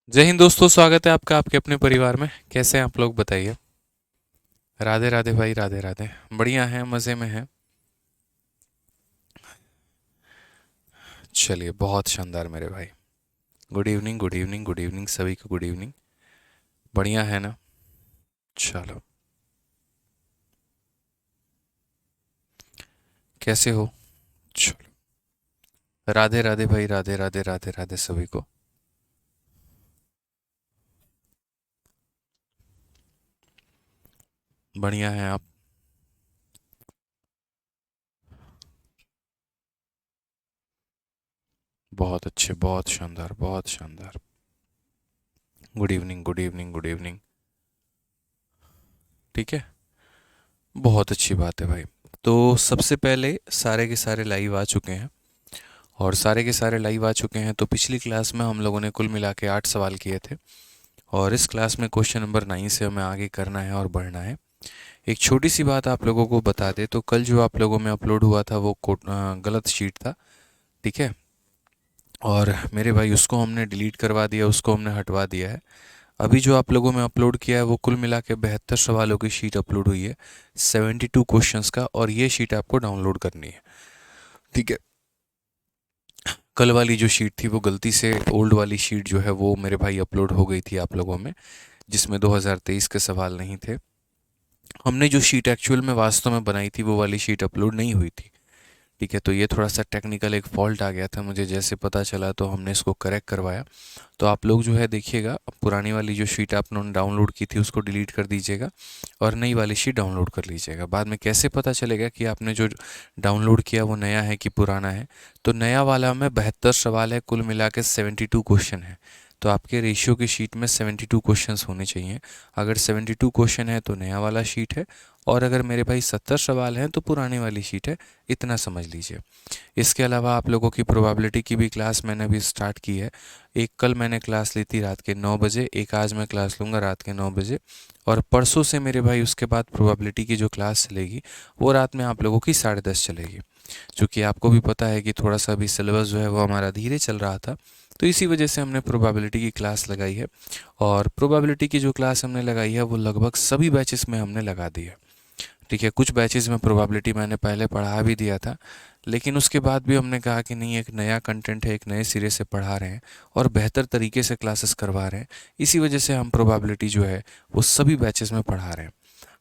जय हिंद दोस्तों, स्वागत है आपका आपके अपने परिवार में। कैसे हैं आप लोग, बताइए। राधे राधे भाई, राधे राधे। बढ़िया हैं, मज़े में हैं। चलिए, बहुत शानदार मेरे भाई। Good evening, good evening, good evening सभी को, गुड इवनिंग। बढ़िया है ना। चलो, कैसे हो। चलो, राधे राधे भाई, राधे राधे, राधे राधे सभी को। बढ़िया हैं आप। बहुत अच्छे, बहुत शानदार, बहुत शानदार। Good evening, good evening, good evening. ठीक है। बहुत अच्छी बात है भाई। तो सबसे पहले सारे के सारे लाइव आ चुके हैं। और सारे के सारे लाइव आ चुके हैं, तो पिछली क्लास में हम लोगों ने कुल मिला के 8 सवाल किए थे। और इस क्लास में क्वेश्चन नंबर 9 से हमें आगे करना है और बढ़ना है। एक छोटी सी बात आप लोगों को बता दे, तो कल जो आप लोगों में अपलोड हुआ था वो गलत शीट था। ठीक है। और मेरे भाई उसको हमने डिलीट करवा दिया, उसको हमने हटवा दिया है। अभी जो आप लोगों में अपलोड किया है वो कुल मिला के 72 सवालों की शीट अपलोड हुई है, 72 क्वेश्चंस का। और ये शीट आपको डाउनलोड करनी है। ठीक है। कल वाली जो शीट थी वो गलती से, ओल्ड वाली शीट जो है वो मेरे भाई अपलोड हो गई थी आप लोगों में, जिसमें 2023 के सवाल नहीं थे। हमने जो शीट एक्चुअल में वास्तव में बनाई थी वो वाली शीट अपलोड नहीं हुई थी। ठीक है। तो ये थोड़ा सा टेक्निकल एक फॉल्ट आ गया था, मुझे जैसे पता चला तो हमने इसको करेक्ट करवाया। तो आप लोग जो है देखिएगा, पुरानी वाली जो शीट आपने डाउनलोड की थी उसको डिलीट कर दीजिएगा और नई वाली शीट डाउनलोड कर लीजिएगा। बाद में कैसे पता चलेगा कि आपने जो डाउनलोड किया वो नया है कि पुराना है। तो नया वाला में 72 सवाल है, कुल मिला के 72 क्वेश्चन है। तो आपके रेशियो की शीट में 72 क्वेश्चंस होने चाहिए। अगर 72 क्वेश्चन है तो नया वाला शीट है, और अगर मेरे भाई 70 सवाल हैं तो पुरानी वाली शीट है। इतना समझ लीजिए। इसके अलावा आप लोगों की प्रोबेबिलिटी की भी क्लास मैंने अभी स्टार्ट की है। एक कल मैंने क्लास ली थी रात के 9 बजे, एक आज मैं क्लास लूँगा रात के 9 बजे। और परसों से मेरे भाई उसके बाद प्रोबेबिलिटी की जो क्लास चलेगी वो रात में आप लोगों की 10:30 चलेगी। क्योंकि आपको भी पता है कि थोड़ा सा अभी सिलेबस जो है वो हमारा धीरे चल रहा था, तो इसी वजह से हमने प्रोबेबिलिटी की क्लास लगाई है। और प्रोबेबिलिटी की जो क्लास हमने लगाई है वो लगभग सभी बैचेस में हमने लगा दी है। ठीक है। कुछ बैचेस में प्रोबेबिलिटी मैंने पहले पढ़ा भी दिया था, लेकिन उसके बाद भी हमने कहा कि नहीं, एक नया कंटेंट है, एक नए सिरे से पढ़ा रहे हैं और बेहतर तरीके से क्लासेस करवा रहे हैं। इसी वजह से हम प्रोबेबिलिटी जो है वो सभी बैचेस में पढ़ा रहे हैं।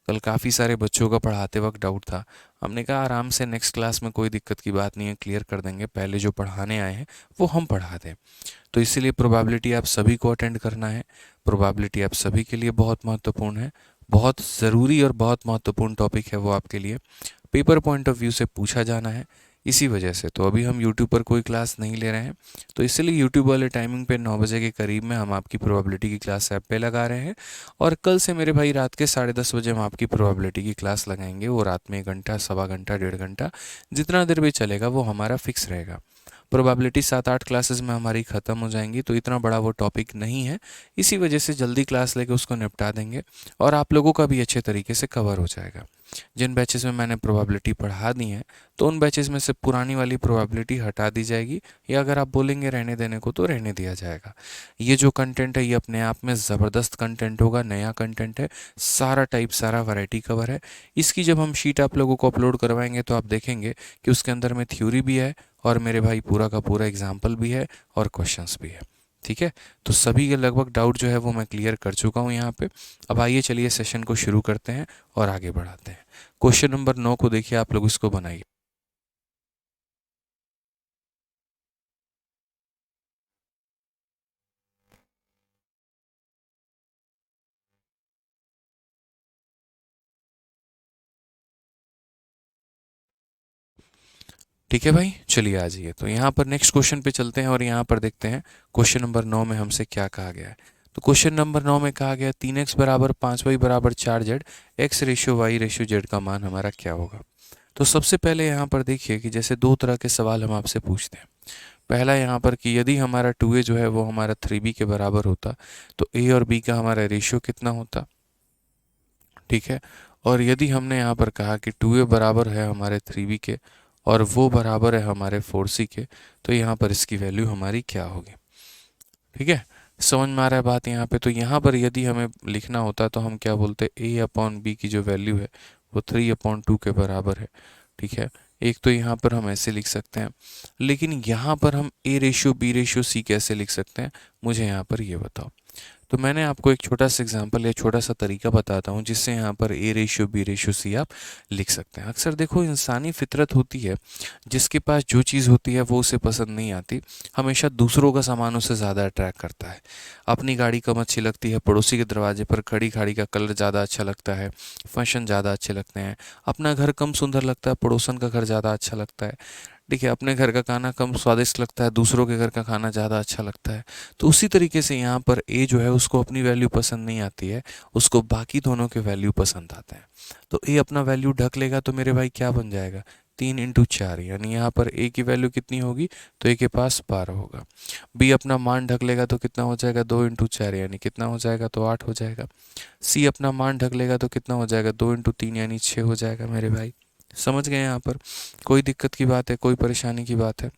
कल काफ़ी सारे बच्चों का पढ़ाते वक्त डाउट था। हमने कहा आराम से नेक्स्ट क्लास में कोई दिक्कत की बात नहीं है, क्लियर कर देंगे। पहले जो पढ़ाने आए हैं वो हम पढ़ा दें। तो इसीलिए प्रोबेबिलिटी आप सभी को अटेंड करना है। प्रोबेबिलिटी आप सभी के लिए बहुत महत्वपूर्ण है। बहुत ज़रूरी और बहुत महत्वपूर्ण टॉपिक है वो आपके लिए। पेपर पॉइंट ऑफ व्यू से पूछा जाना है। इसी वजह से तो अभी हम यूट्यूब पर कोई क्लास नहीं ले रहे हैं। तो इसलिए यूट्यूब वाले टाइमिंग पे 9 बजे के करीब में हम आपकी प्रोबेबिलिटी की क्लास ऐप पे लगा रहे हैं। और कल से मेरे भाई रात के 10:30 बजे हम आपकी प्रोबेबिलिटी की क्लास लगाएंगे। वो रात में 1 घंटा, सवा घंटा, 1.5 घंटा, जितना देर भी चलेगा वो हमारा फिक्स रहेगा। प्रोबेबिलिटी 7-8 क्लासेस में हमारी ख़त्म हो जाएंगी, तो इतना बड़ा वो टॉपिक नहीं है। इसी वजह से जल्दी क्लास लेके उसको निपटा देंगे और आप लोगों का भी अच्छे तरीके से कवर हो जाएगा। जिन बैचेस में मैंने प्रोबेबिलिटी पढ़ा दी है, तो उन बैचेस में से पुरानी वाली प्रोबेबिलिटी हटा दी जाएगी, या अगर आप बोलेंगे रहने देने को तो रहने दिया जाएगा। ये जो कंटेंट है ये अपने आप में ज़बरदस्त कंटेंट होगा, नया कंटेंट है, सारा टाइप, सारा वैरायटी कवर है। इसकी जब हम शीट आप लोगों को अपलोड करवाएंगे तो आप देखेंगे कि उसके अंदर में थ्योरी भी है, और मेरे भाई पूरा का पूरा एग्जाम्पल भी है, और क्वेश्चंस भी है। ठीक है। तो सभी के लगभग डाउट जो है वो मैं क्लियर कर चुका हूँ यहाँ पे। अब आइए चलिए सेशन को शुरू करते हैं और आगे बढ़ाते हैं। क्वेश्चन नंबर 9 को देखिए, आप लोग इसको बनाइए। ठीक है भाई, चलिए आ जाइए। तो यहाँ पर नेक्स्ट क्वेश्चन पे चलते हैं और यहाँ पर देखते हैं क्वेश्चन नंबर 9 में हमसे क्या कहा गया है। तो क्वेश्चन नंबर 9 में कहा गया 3x बराबर 5y बराबर 4z, x ratio y ratio z का मान हमारा क्या होगा। तो सबसे पहले यहाँ पर देखिए कि जैसे दो तरह के सवाल हम आपसे पूछते हैं। पहला यहाँ पर कि यदि हमारा 2a जो है वो हमारा 3b के बराबर होता, तो a और b का हमारा रेशियो कितना होता। ठीक है। और यदि हमने यहाँ पर कहा कि 2a बराबर है हमारे 3b के और वो बराबर है हमारे 4c के, तो यहाँ पर इसकी वैल्यू हमारी क्या होगी। ठीक है। समझ में आ रहा है बात यहाँ पे? तो यहाँ पर यदि हमें लिखना होता तो हम क्या बोलते, ए अपॉन बी की जो वैल्यू है वो 3/2 के बराबर है। ठीक है, एक तो यहाँ पर हम ऐसे लिख सकते हैं, लेकिन यहाँ पर हम A ratio B ratio C कैसे लिख सकते हैं, मुझे यहाँ पर ये बताओ। तो मैंने आपको एक छोटा सा एग्जांपल या छोटा सा तरीका बताता हूँ जिससे यहाँ पर A ratio B ratio C आप लिख सकते हैं। अक्सर देखो इंसानी फितरत होती है, जिसके पास जो चीज़ होती है वो उसे पसंद नहीं आती, हमेशा दूसरों का सामान उसे ज़्यादा अट्रैक्ट करता है। अपनी गाड़ी कम अच्छी लगती है, पड़ोसी के दरवाजे पर खड़ी गाड़ी का कलर ज़्यादा अच्छा लगता है, फंक्शन ज़्यादा अच्छे लगते हैं। अपना घर कम सुंदर लगता है, पड़ोसन का घर ज़्यादा अच्छा लगता है। देखिए, अपने घर का खाना कम स्वादिष्ट लगता है, दूसरों के घर का खाना ज़्यादा अच्छा लगता है। तो उसी तरीके से यहाँ पर ए जो है उसको अपनी वैल्यू पसंद नहीं आती है, उसको बाकी दोनों के वैल्यू पसंद आते हैं। तो ए अपना वैल्यू ढक लेगा तो मेरे भाई क्या बन जाएगा, 3 × 4, यानी यहाँ पर ए की वैल्यू कितनी होगी, तो ए के पास 12 होगा। बी अपना मान ढक लेगा तो कितना हो जाएगा, 2 × 4 यानी कितना हो जाएगा, तो 8 हो जाएगा। सी अपना मान ढक लेगा तो कितना हो जाएगा, 2 × 3 यानी 6 हो जाएगा मेरे भाई। समझ गए यहाँ पर? कोई दिक्कत की बात है, कोई परेशानी की बात है?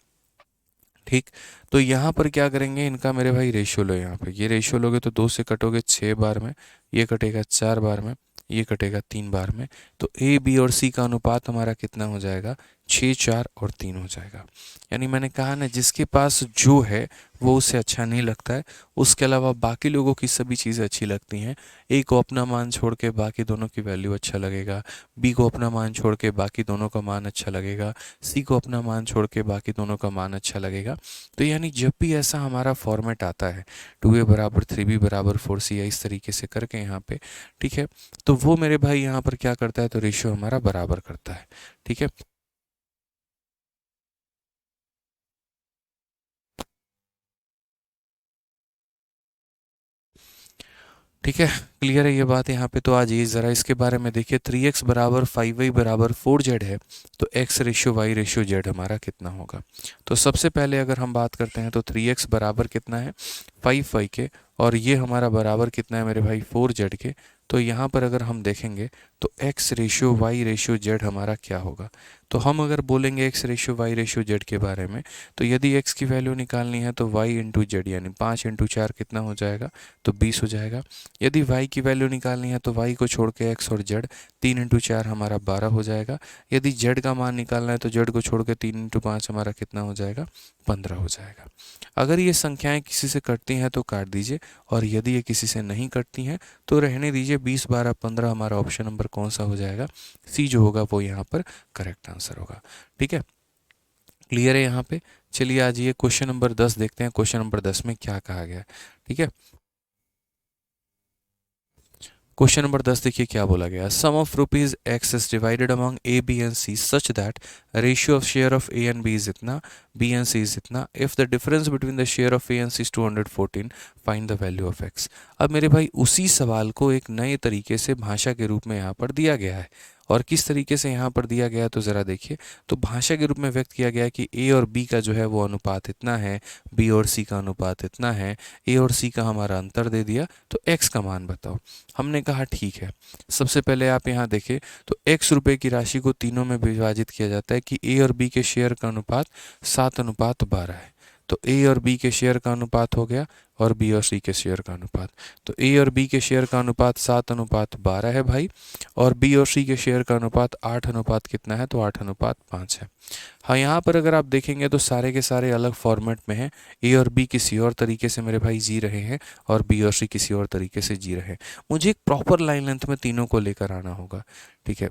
ठीक। तो यहाँ पर क्या करेंगे, इनका मेरे भाई रेशियो लो। यहाँ पे ये रेशियो लोगे तो 2 से कटोगे 6 बार में, ये कटेगा 4 बार में, ये कटेगा 3 बार में। तो ए बी और सी का अनुपात हमारा कितना हो जाएगा, 6 4 और 3 हो जाएगा। यानी मैंने कहा ना, जिसके पास जो है वो उसे अच्छा नहीं लगता है, उसके अलावा बाकी लोगों की सभी चीज़ें अच्छी लगती हैं। ए को अपना मान छोड़ के बाकी दोनों की वैल्यू अच्छा लगेगा, बी को अपना मान छोड़ के बाकी दोनों का मान अच्छा लगेगा, सी को अपना मान छोड़ के बाकी दोनों का मान अच्छा लगेगा। तो यानी जब भी ऐसा हमारा फॉर्मेट आता है, 2a बराबर 3b बराबर 4c, या इस तरीके से करके यहाँ पे, ठीक है, तो वो मेरे भाई यहाँ पर क्या करता है, तो रेशियो हमारा बराबर करता है। ठीक है, ठीक है, क्लियर है ये बात यहाँ पे? तो आज ये ज़रा इसके बारे में देखिए, 3x बराबर 5y बराबर 4z है, तो x ratio y ratio z हमारा कितना होगा। तो सबसे पहले अगर हम बात करते हैं तो 3x बराबर कितना है, 5y के, और ये हमारा बराबर कितना है मेरे भाई, 4z के। तो यहाँ पर अगर हम देखेंगे तो x ratio y ratio z हमारा क्या होगा। तो हम अगर बोलेंगे x ratio y ratio z के बारे में, तो यदि x की वैल्यू निकालनी है तो y इंटू जेड, यानी 5 × 4 कितना हो जाएगा, तो 20 हो जाएगा। यदि y की वैल्यू निकालनी है तो y को छोड़ के x और z, 3 × 4 हमारा 12 हो जाएगा। यदि z का मान निकालना है तो z को छोड़ के 3 × 5 हमारा कितना हो जाएगा, 15 हो जाएगा। अगर ये संख्याएं किसी से कटती हैं तो काट दीजिए, और यदि ये किसी से नहीं कटती हैं तो रहने दीजिए। 20 12 15 हमारा ऑप्शन नंबर कौन सा हो जाएगा, सी जो होगा वो यहाँ पर करेक्ट आंसर होगा। ठीक है, क्लियर है यहाँ पे? चलिए आज ये क्वेश्चन नंबर 10 देखते हैं, क्वेश्चन नंबर 10 में क्या कहा गया है। ठीक है, क्वेश्चन नंबर 10 देखिए क्या बोला गया। Sum of rupees x is divided among A B and C such that ratio of share of A and B is इतना, बी एंड सी इज इतना। If the difference between the share of A and C is 214, find the value of x. अब मेरे भाई उसी सवाल को एक नए तरीके से भाषा के रूप में यहाँ पर दिया गया है, और किस तरीके से यहाँ पर दिया गया है तो ज़रा देखिए। तो भाषा के रूप में व्यक्त किया गया है कि ए और बी का जो है वो अनुपात इतना है, बी और सी का अनुपात इतना है, ए और सी का हमारा अंतर दे दिया, तो एक्स का मान बताओ। हमने कहा ठीक है। सबसे पहले आप यहाँ देखें तो x रुपए की राशि को तीनों में विभाजित किया जाता है कि a और b के शेयर का अनुपात 7:12 है। तो a और b के शेयर का अनुपात हो गया, और b और c के शेयर का अनुपात। तो a और b के शेयर का अनुपात 7:12 है भाई, और b और c के शेयर का अनुपात 8 कितना है, तो 8:5 है। हाँ, यहाँ पर अगर आप देखेंगे तो सारे के सारे अलग फॉर्मेट में हैं। ए और बी किसी और तरीके से मेरे भाई जी रहे हैं, और बी और सी किसी और तरीके से जी रहे हैं। मुझे एक प्रॉपर लाइन लेंथ में तीनों को लेकर आना होगा। ठीक है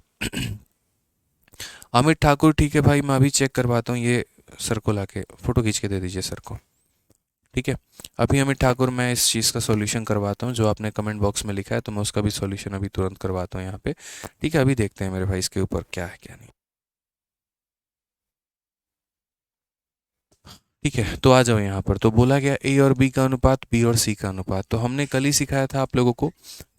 अमित ठाकुर, ठीक है भाई, मैं अभी चेक करवाता हूँ, ये सर को लाके फ़ोटो खींच के दे दीजिए सर को। ठीक है, अभी अमित ठाकुर मैं इस चीज़ का सॉल्यूशन करवाता हूँ जो आपने कमेंट बॉक्स में लिखा है, तो मैं उसका भी सॉल्यूशन अभी तुरंत करवाता हूँ यहाँ पे। ठीक है, अभी देखते हैं मेरे भाई इसके ऊपर क्या है क्या नहीं। ठीक है, तो आ जाओ यहाँ पर। तो बोला गया ए और बी का अनुपात, बी और सी का अनुपात। तो हमने कल ही सिखाया था आप लोगों को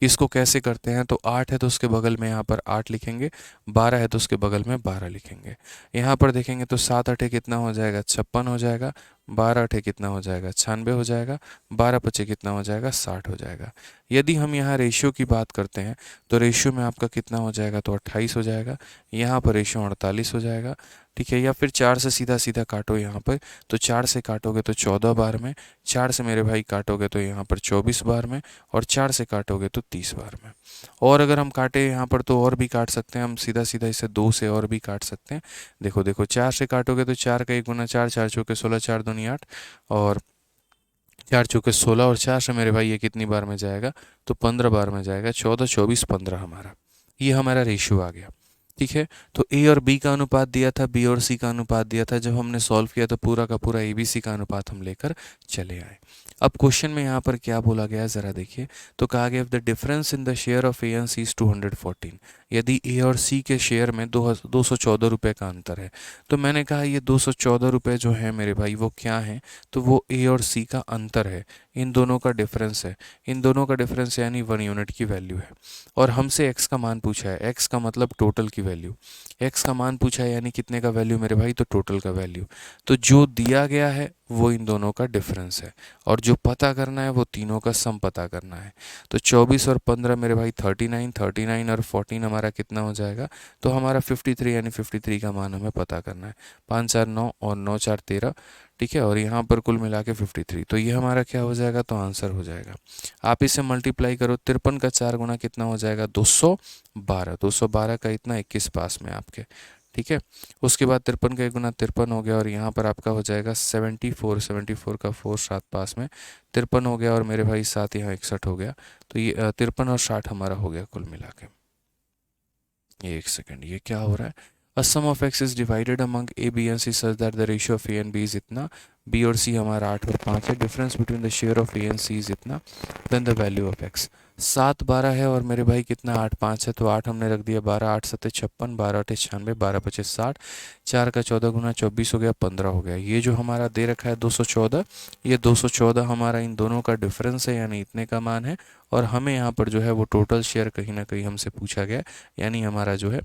इसको कैसे करते हैं। तो 8 है तो उसके बगल में यहाँ पर 8 लिखेंगे, 12 है तो उसके बगल में 12 लिखेंगे। यहाँ पर देखेंगे तो 7 8 कितना हो जाएगा, 56 हो जाएगा। 12 8 कितना हो जाएगा, 96 हो जाएगा। 12 5 कितना हो जाएगा, 60 हो जाएगा। यदि हम यहाँ रेशियो की बात करते हैं तो रेशियो में आपका कितना हो जाएगा, तो 28 हो जाएगा। यहाँ पर रेशियो 48 हो जाएगा। ठीक है, या फिर 4 से सीधा सीधा काटो यहाँ पर, तो 4 से काटोगे तो 14 बार में, 4 से मेरे भाई काटोगे तो यहाँ पर 24 बार में, और 4 से काटोगे तो 30 बार में। और अगर हम काटे यहाँ पर तो और भी काट सकते हैं, हम सीधा सीधा इसे 2 से और भी काट सकते हैं। देखो देखो, 4 से काटोगे तो 4 का 1 गुना 4, 4 चौके 16, 4 दूनी 8, और 4 चौके 16, और 4 से मेरे भाई ये कितनी बार में जाएगा, तो 15 बार में जाएगा। 14, 24, 15 हमारा, ये हमारा रेशियो आ गया। ठीक है, तो ए और बी का अनुपात दिया था, बी और सी का अनुपात दिया था। जब हमने सॉल्व किया तो पूरा का पूरा ए बी सी का अनुपात हम लेकर चले आए। अब क्वेश्चन में यहाँ पर क्या बोला गया है ज़रा देखिए। तो कहा गया the difference in the share of A and C is 214। यदि ए और सी के शेयर में 214 रुपये का अंतर है, तो मैंने कहा ये 214 रुपये जो है मेरे भाई वो क्या है, तो वो ए और सी का अंतर है, इन दोनों का डिफरेंस है। इन दोनों का डिफरेंस यानी 1 यूनिट की वैल्यू है। और हमसे एक्स का मान पूछा है, एक्स का मतलब टोटल की वैल्यू, एक्स का मान पूछा है यानी कितने का वैल्यू मेरे भाई, तो टोटल का वैल्यू। तो जो दिया गया है वो इन दोनों का डिफरेंस है, और जो पता करना है वो तीनों का सम पता करना है। तो 24 और 15 मेरे भाई 39, 39 और 14 हमारा कितना हो जाएगा, तो हमारा 53 यानी 53 का मान हमें पता करना है। 5 4 9 और 9 4 13, ठीक है, और यहाँ पर कुल मिला के 53। तो ये हमारा क्या हो जाएगा, तो आंसर हो जाएगा। आप इसे मल्टीप्लाई करो, 53 का 4 गुना कितना हो जाएगा, 212। 212 का इतना 21 पास में आपके, ठीक है। उसके बाद 53 का 1 गुना 53 हो गया, और यहाँ पर आपका हो जाएगा 74। 74 का 4 7 पास में 53 हो गया, और मेरे भाई 7 यहाँ 61 हो गया। तो ये 53 और 60 हमारा हो गया कुल मिला के। ये एक सेकेंड, ये क्या हो रहा है। A sum of x is divided among a, b and c such that the ratio of a and b is इतना, b और c हमारा 8 और 5 है, difference between the share of a and c is इतना, then the value of x। 7 12 है, और मेरे भाई कितना 8 5 है, तो 8 हमने रख दिया, 12 8 7 56, 12 8 96, 12 25 60, 4 का 14 गुना 24 हो गया, 15 हो गया। ये जो हमारा दे रखा है 214, ये 214 हमारा इन दोनों का डिफरेंस है, यानी इतने का मान है। और हमें यहाँ पर जो है वो टोटल शेयर कहीं ना कहीं हमसे पूछा गया, यानी हमारा जो है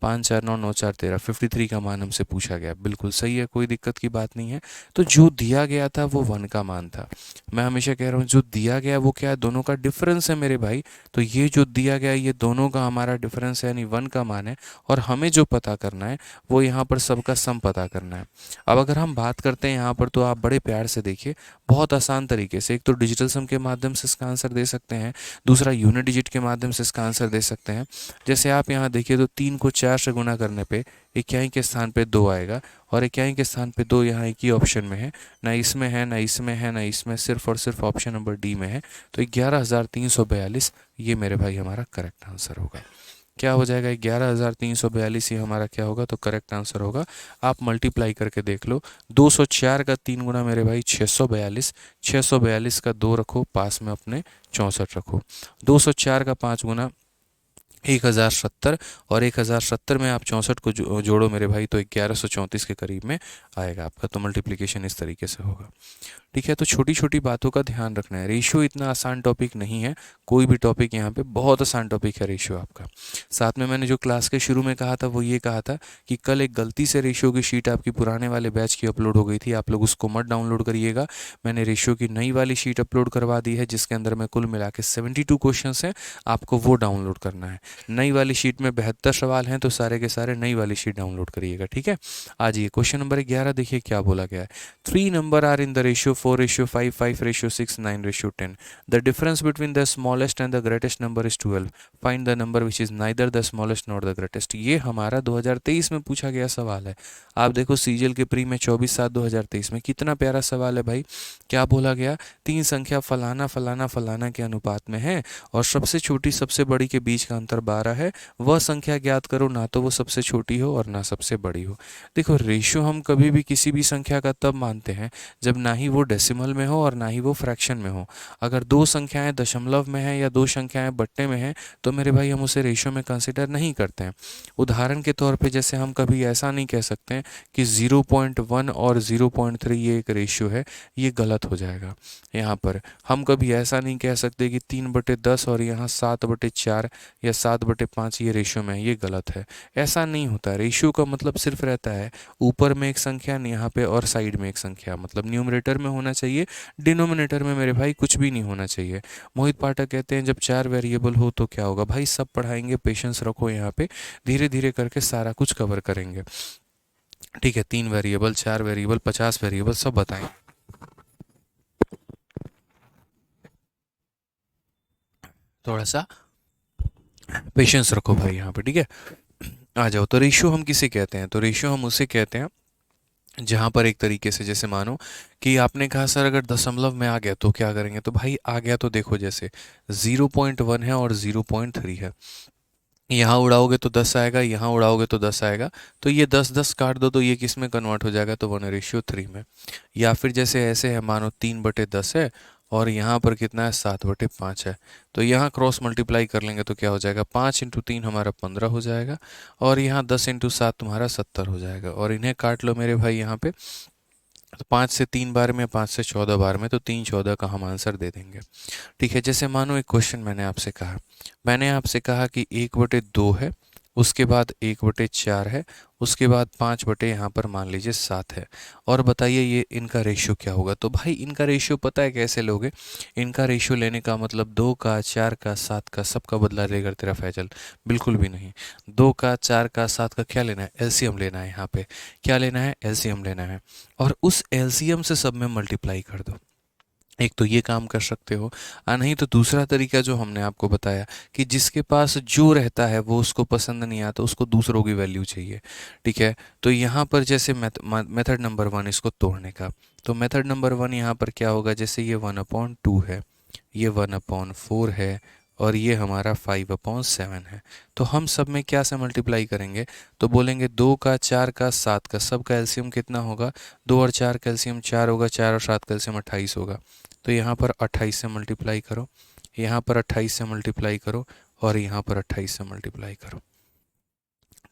5 4 9 9 4 13, 53 का मान हमसे पूछा गया। बिल्कुल सही है, कोई दिक्कत की बात नहीं है। तो जो दिया गया था वो 1 का मान था। मैं हमेशा कह रहा हूँ जो दिया गया वो क्या है, दोनों का डिफरेंस है मेरे भाई। तो ये जो दिया गया ये दोनों का हमारा डिफरेंस है, यानी 1 का मान है। और हमें जो पता करना है वो यहाँ पर सबका सम पता करना है। अब अगर हम बात करते हैं यहाँ पर, तो आप बड़े प्यार से देखिए, बहुत आसान तरीके से। एक तो डिजिटल सम के माध्यम से इसका आंसर दे सकते हैं, दूसरा यूनिट डिजिट के माध्यम से इसका आंसर दे सकते हैं। जैसे आप यहाँ देखिए, तो 3 को 4 से गुना करने पे इक्याई के स्थान पे 2 आएगा, और इक्याई के स्थान पे 2 यहाँ एक ही ऑप्शन में है, ना इसमें है, ना इसमें है, ना इसमें, सिर्फ और सिर्फ ऑप्शन नंबर डी में है। तो 11,342 ये मेरे भाई हमारा करेक्ट आंसर होगा। क्या हो जाएगा, 11,342 ये हमारा क्या होगा, तो करेक्ट आंसर होगा। आप मल्टीप्लाई करके देख लो, 204 का 3 गुना मेरे भाई 642, 642 का 2 रखो पास में अपने, 64 रखो। 204 का 5 गुना 1070, और 1070 में आप 64 को जोड़ो मेरे भाई, तो 1134 के करीब में आएगा आपका। तो मल्टीप्लिकेशन इस तरीके से होगा। ठीक है, तो छोटी छोटी बातों का ध्यान रखना है। रेशियो इतना आसान टॉपिक नहीं है, कोई भी टॉपिक यहाँ पे बहुत आसान टॉपिक है रेशियो आपका। साथ में मैंने जो क्लास के शुरू में कहा था वो ये कहा था कि कल एक गलती से रेशियो की शीट आपकी पुराने वाले बैच की अपलोड हो गई थी, आप लोग उसको मत डाउनलोड करिएगा। मैंने रेशियो की नई वाली शीट अपलोड करवा दी है, जिसके अंदर में कुल मिला के 72 क्वेश्चन हैं, आपको वो डाउनलोड करना है। नई वाली शीट में 72 सवाल हैं, तो सारे के सारे नई वाली शीट डाउनलोड करिएगा। ठीक है, आज ये क्वेश्चन नंबर 11 देखिए क्या बोला गया है। 3 number are in the ratio 4:5, 5:6, 9:10. The difference between the smallest and the greatest number is 12. Find the number which is neither the smallest nor the greatest. ये हमारा 2023 में पूछा गया सवाल है। आप देखो सीजीएल के प्री में 24/7/2023 में कितना प्यारा सवाल है भाई। क्या बोला गया, 3 संख्या फलाना फलाना फलाना के अनुपात में है, और सबसे छोटी सबसे बड़ी के बीच का अंतर 12 है। वह संख्या ज्ञात करो, ना तो वो सबसे छोटी हो और ना सबसे बड़ी हो। देखो रेशियो हम कभी भी किसी भी संख्या का तब मानते हैं जब ना ही वो डेसिमल में हो और ना ही वो फ्रैक्शन में हो। अगर 2 संख्याएं दशमलव में हैं या 2 संख्याएं बट्टे में हैं, तो मेरे भाई हम उसे रेशियो में कंसिडर नहीं करते हैं। उदाहरण के तौर पे जैसे हम कभी ऐसा नहीं कह सकते हैं कि 0.1 और 0.3 ये एक रेशियो है, ये गलत हो जाएगा। यहाँ पर हम कभी ऐसा नहीं कह सकते कि 3/10 और यहाँ 7/4 या 7/5 ये रेशियो में है, ये गलत है। ऐसा नहीं होता। रेशियो का मतलब सिर्फ रहता है ऊपर में एक संख्या, यहाँ पे और साइड में एक संख्या, मतलब न्यूमरेटर में होना चाहिए, डिनोमिनेटर में मेरे भाई कुछ भी नहीं होना चाहिए। मोहित पाठक कहते हैं जब 4 वेरिएबल हो तो क्या होगा। भाई सब पढ़ाएंगे, पेशेंस रखो, यहाँ पे धीरे धीरे करके सारा कुछ कवर करेंगे। ठीक है, 3 वेरिएबल, 4 वेरिएबल, 50 वेरिएबल सब बताएं। थोड़ा सा पेशेंस रखो भाई यहाँ पे, ठीक है। आ जाओ, तो रेशियो हम किसे कहते हैं? तो रेशियो हम उसे कहते हैं जहाँ पर एक तरीके से, जैसे मानो कि आपने कहा सर अगर दशमलव में आ गया तो क्या करेंगे, तो भाई आ गया तो देखो जैसे 0.1 है और 0.3 है, यहाँ उड़ाओगे तो 10 आएगा, यहाँ उड़ाओगे तो 10 आएगा, तो ये 10 10 काट दो तो ये किस में कन्वर्ट हो जाएगा, तो 1:3 में। या फिर जैसे ऐसे है, मानो 3/10 है और यहाँ पर कितना है, 7/5 है, तो यहाँ क्रॉस मल्टीप्लाई कर लेंगे तो क्या हो जाएगा, 5 × 3 हमारा 15 हो जाएगा, और यहाँ 10 × 7 तुम्हारा 70 हो जाएगा। और इन्हें काट लो मेरे भाई यहाँ पे, तो 5 से 3 बार में, 5 से 14 बार में, तो 3 14 का हम आंसर दे देंगे। ठीक है, जैसे मानो एक क्वेश्चन मैंने आपसे कहा कि 1/2 है, उसके बाद 1/4 है, उसके बाद 5 यहाँ पर मान लीजिए 7 है, और बताइए ये इनका रेशियो क्या होगा। तो भाई इनका रेशियो पता है कैसे लोगे? इनका रेशियो लेने का मतलब 2 का, 4 का, 7 का, सबका बदला लेकर तेरा फैजल, बिल्कुल भी नहीं। 2 का, 4 का, 7 का क्या लेना है, एलसीएम लेना है। यहाँ पे क्या लेना है, एलसीएम लेना है, और उस एलसीएम से सब में मल्टीप्लाई कर दो। एक तो ये काम कर सकते हो, नहीं तो दूसरा तरीका जो हमने आपको बताया कि जिसके पास जो रहता है वो उसको पसंद नहीं आता, उसको दूसरों की वैल्यू चाहिए। ठीक है, तो यहाँ पर जैसे मेथड नंबर 1 इसको तोड़ने का, तो मेथड नंबर 1 यहाँ पर क्या होगा, जैसे ये 1/2 है, ये 1/4 है, और ये हमारा 5/7 है, तो हम सब में क्या से मल्टीप्लाई करेंगे, तो बोलेंगे 2 का, 4 का, 7 का, सब का एलसीएम कितना होगा, 2 और 4 का एलसीएम 4 होगा, 4 और 7 का एलसीएम 28 होगा, तो यहाँ पर 28 से मल्टीप्लाई करो, यहाँ पर 28 से मल्टीप्लाई करो, और यहाँ पर 28 से मल्टीप्लाई करो।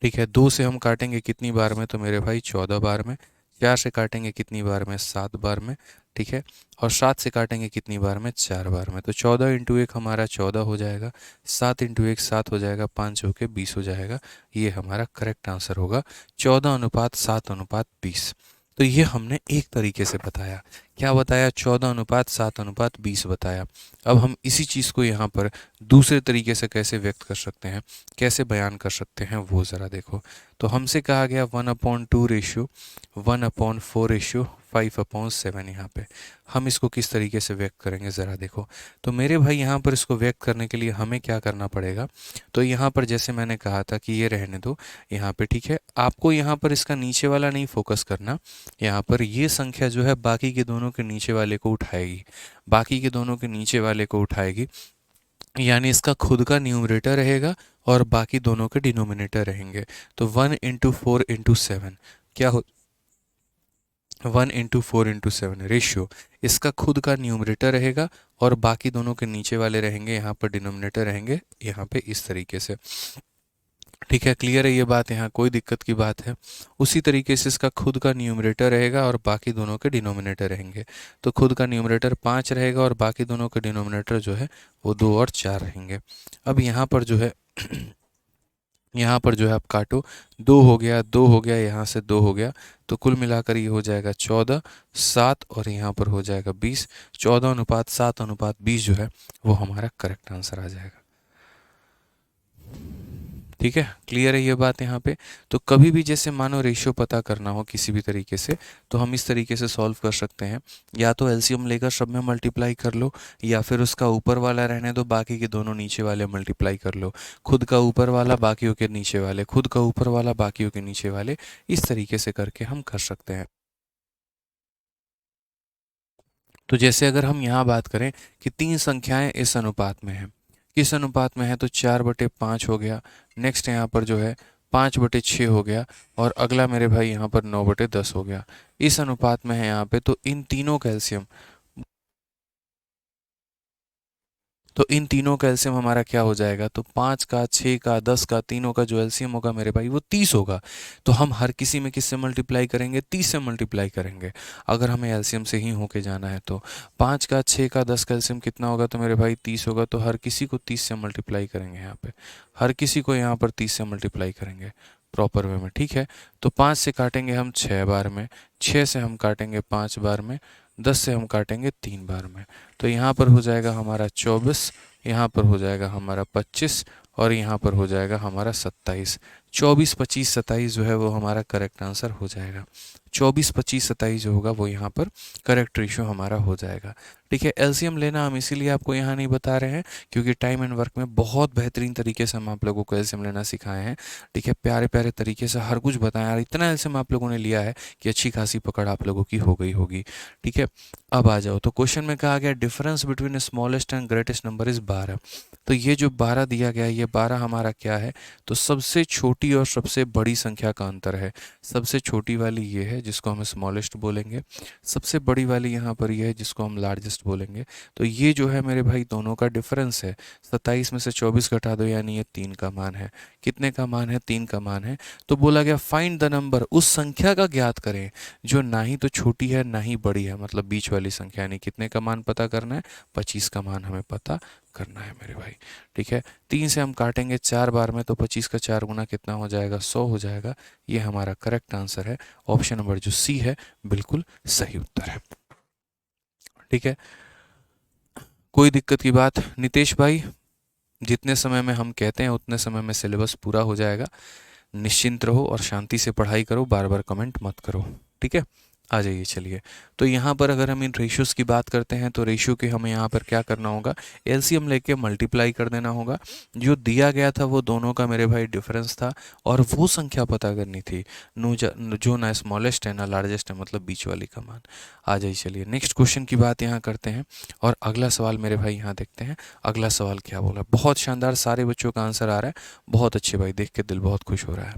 ठीक है, 2 से हम काटेंगे कितनी बार में, तो मेरे भाई 14 बार में। 4 से काटेंगे कितनी बार में, 7 बार में। ठीक है, और 7 से काटेंगे कितनी बार में, 4 बार में। तो 14 × 1 हमारा 14 हो जाएगा, 7 × 1 7 हो जाएगा, 5 होके 20 हो जाएगा। ये हमारा करेक्ट आंसर होगा, 14:7:20। तो ये हमने एक तरीके से बताया, क्या बताया, 14:7:20 बताया। अब हम इसी चीज़ को यहाँ पर दूसरे तरीके से कैसे व्यक्त कर सकते हैं, कैसे बयान कर सकते हैं, वो ज़रा देखो। तो हमसे कहा गया 1/2 रेशियो, 1/4 रेशियो, 5/7। यहाँ पे हम इसको किस तरीके से व्यक्त करेंगे, ज़रा देखो। तो मेरे भाई यहाँ पर इसको व्यक्त करने के लिए हमें क्या करना पड़ेगा, तो यहाँ पर जैसे मैंने कहा था कि ये रहने दो यहाँ पे, ठीक है। आपको यहाँ पर इसका नीचे वाला नहीं फोकस करना, यहाँ पर ये संख्या जो है बाकी के दोनों के नीचे वाले को उठाएगी, बाकी के दोनों के नीचे वाले को उठाएगी, यानी इसका खुद का न्यूमरेटर रहेगा और बाकी दोनों के डिनोमिनेटर रहेंगे। तो 1 × 4 × 7 क्या हो, 1 × 4 × 7 रेशियो, इसका खुद का न्यूमरेटर रहेगा और बाकी दोनों के नीचे वाले रहेंगे, यहाँ पर डिनोमिनेटर रहेंगे, यहाँ पे इस तरीके से। ठीक है, क्लियर है ये बात, यहाँ कोई दिक्कत की बात है? उसी तरीके से इसका खुद का न्यूमरेटर रहेगा और बाकी दोनों के डिनोमिनेटर रहेंगे। तो खुद का न्यूमरेटर 5 रहेगा और बाकी दोनों के डिनोमिनेटर जो है वो 2 और 4 रहेंगे। अब यहाँ पर जो है यहाँ पर जो है आप काटो, 2 हो गया, 2 हो गया, यहाँ से 2 हो गया, तो कुल मिलाकर ये हो जाएगा 14, 7 और यहाँ पर हो जाएगा 20। 14:7:20 जो है वो हमारा करेक्ट आंसर आ जाएगा। ठीक है, क्लियर है ये बात यहाँ पे? तो कभी भी जैसे मानो रेशियो पता करना हो किसी भी तरीके से, तो हम इस तरीके से सॉल्व कर सकते हैं, या तो एलसीएम लेकर सब में मल्टीप्लाई कर लो, या फिर उसका ऊपर वाला रहने दो, बाकी के दोनों नीचे वाले मल्टीप्लाई कर लो, खुद का ऊपर वाला बाकियों के नीचे वाले, खुद का ऊपर वाला बाकियों के नीचे वाले, इस तरीके से करके हम कर सकते हैं। तो जैसे अगर हम यहाँ बात करें कि 3 संख्याएं इस अनुपात में हैं, किस अनुपात में है, तो 4/5 हो गया, नेक्स्ट यहाँ पर जो है 5/6 हो गया, और अगला मेरे भाई यहाँ पर 9/10 हो गया, इस अनुपात में है यहाँ पे। तो इन तीनों कैल्शियम, तो इन तीनों का एलसीएम हमारा क्या हो जाएगा, तो 5 का, 6 का, 10 का, तीनों का जो एलसीएम होगा मेरे भाई वो 30 होगा। तो हम हर किसी में किससे मल्टीप्लाई करेंगे, 30 से मल्टीप्लाई करेंगे, अगर हमें एलसीएम से ही होके जाना है तो। 5 का, 6 का, 10 का एलसीएम कितना होगा, तो मेरे भाई 30 होगा, तो हर किसी को 30 से मल्टीप्लाई करेंगे यहाँ पे, हर किसी को यहाँ पर 30 से मल्टीप्लाई करेंगे प्रॉपर वे में। ठीक है, तो 5 से काटेंगे हम 6 बार में, 6 से हम काटेंगे 5 बार में, 10 से हम काटेंगे 3 बार में, तो यहाँ पर हो जाएगा हमारा 24, यहाँ पर हो जाएगा हमारा 25, और यहाँ पर हो जाएगा हमारा 27। 24, 25, 27 जो है वो हमारा करेक्ट आंसर हो जाएगा। 24, 25, 27 जो होगा वो यहाँ पर करेक्ट रेशियो हमारा हो जाएगा। ठीक है, एलसीएम लेना हम इसीलिए आपको यहाँ नहीं बता रहे हैं क्योंकि टाइम एंड वर्क में बहुत बेहतरीन तरीके से हम आप लोगों को एलसीएम लेना सिखाए हैं। ठीक है, प्यारे प्यारे तरीके से हर कुछ बताया और इतना एलसीएम आप लोगों ने लिया है कि अच्छी खासी पकड़ आप लोगों की हो गई होगी। ठीक है, अब आ जाओ, तो क्वेश्चन में कहा गया difference between smallest and greatest number is 12। तो ये जो 12 दिया गया है, ये 12 हमारा क्या है, तो सबसे छोटी और सबसे बड़ी संख्या का अंतर है। सबसे छोटी वाली ये है जिसको हम स्मॉलेस्ट बोलेंगे, सबसे बड़ी वाली यहाँ पर ये है जिसको हम लार्जेस्ट बोलेंगे। तो ये जो है मेरे भाई दोनों का डिफरेंस है। 27 में से 24 घटा दो यानी ये 3 का मान है। कितने का मान है, 3 का मान है। तो बोला गया फाइंड द नंबर, उस संख्या का ज्ञात करें जो ना ही तो छोटी है ना ही बड़ी है, मतलब बीच वाली संख्या, यानी कितने का मान पता करना है, 25 का मान हमें पता करना है मेरे भाई। ठीक है, 3 से हम काटेंगे 4 बार में तो 25 का 4 गुना कितना हो जाएगा, 100 हो जाएगा। ये हमारा करेक्ट आंसर है। ऑप्शन नंबर जो सी है बिल्कुल सही उत्तर है। ठीक है, कोई दिक्कत की बात नितेश भाई, जितने समय में हम कहते हैं उतने समय में सिलेबस पूरा हो जाएगा। निश्चिंत रहो और शांति से पढ़ाई करो, बार बार कमेंट मत करो। ठीक है, आ जाइए चलिए। तो यहाँ पर अगर हम इन रेशियोज़ की बात करते हैं तो रेशियो के हमें यहाँ पर क्या करना होगा, एलसीएम लेके मल्टीप्लाई कर देना होगा। जो दिया गया था वो दोनों का मेरे भाई डिफरेंस था और वो संख्या पता करनी थी जो ना स्मॉलेस्ट है ना लार्जेस्ट है, मतलब बीच वाली का मान। आ जाइए चलिए नेक्स्ट क्वेश्चन की बात यहाँ करते हैं और अगला सवाल मेरे भाई यहाँ देखते हैं। अगला सवाल क्या बोला, बहुत शानदार, सारे बच्चों का आंसर आ रहा है, बहुत अच्छे भाई, देख के दिल बहुत खुश हो रहा है।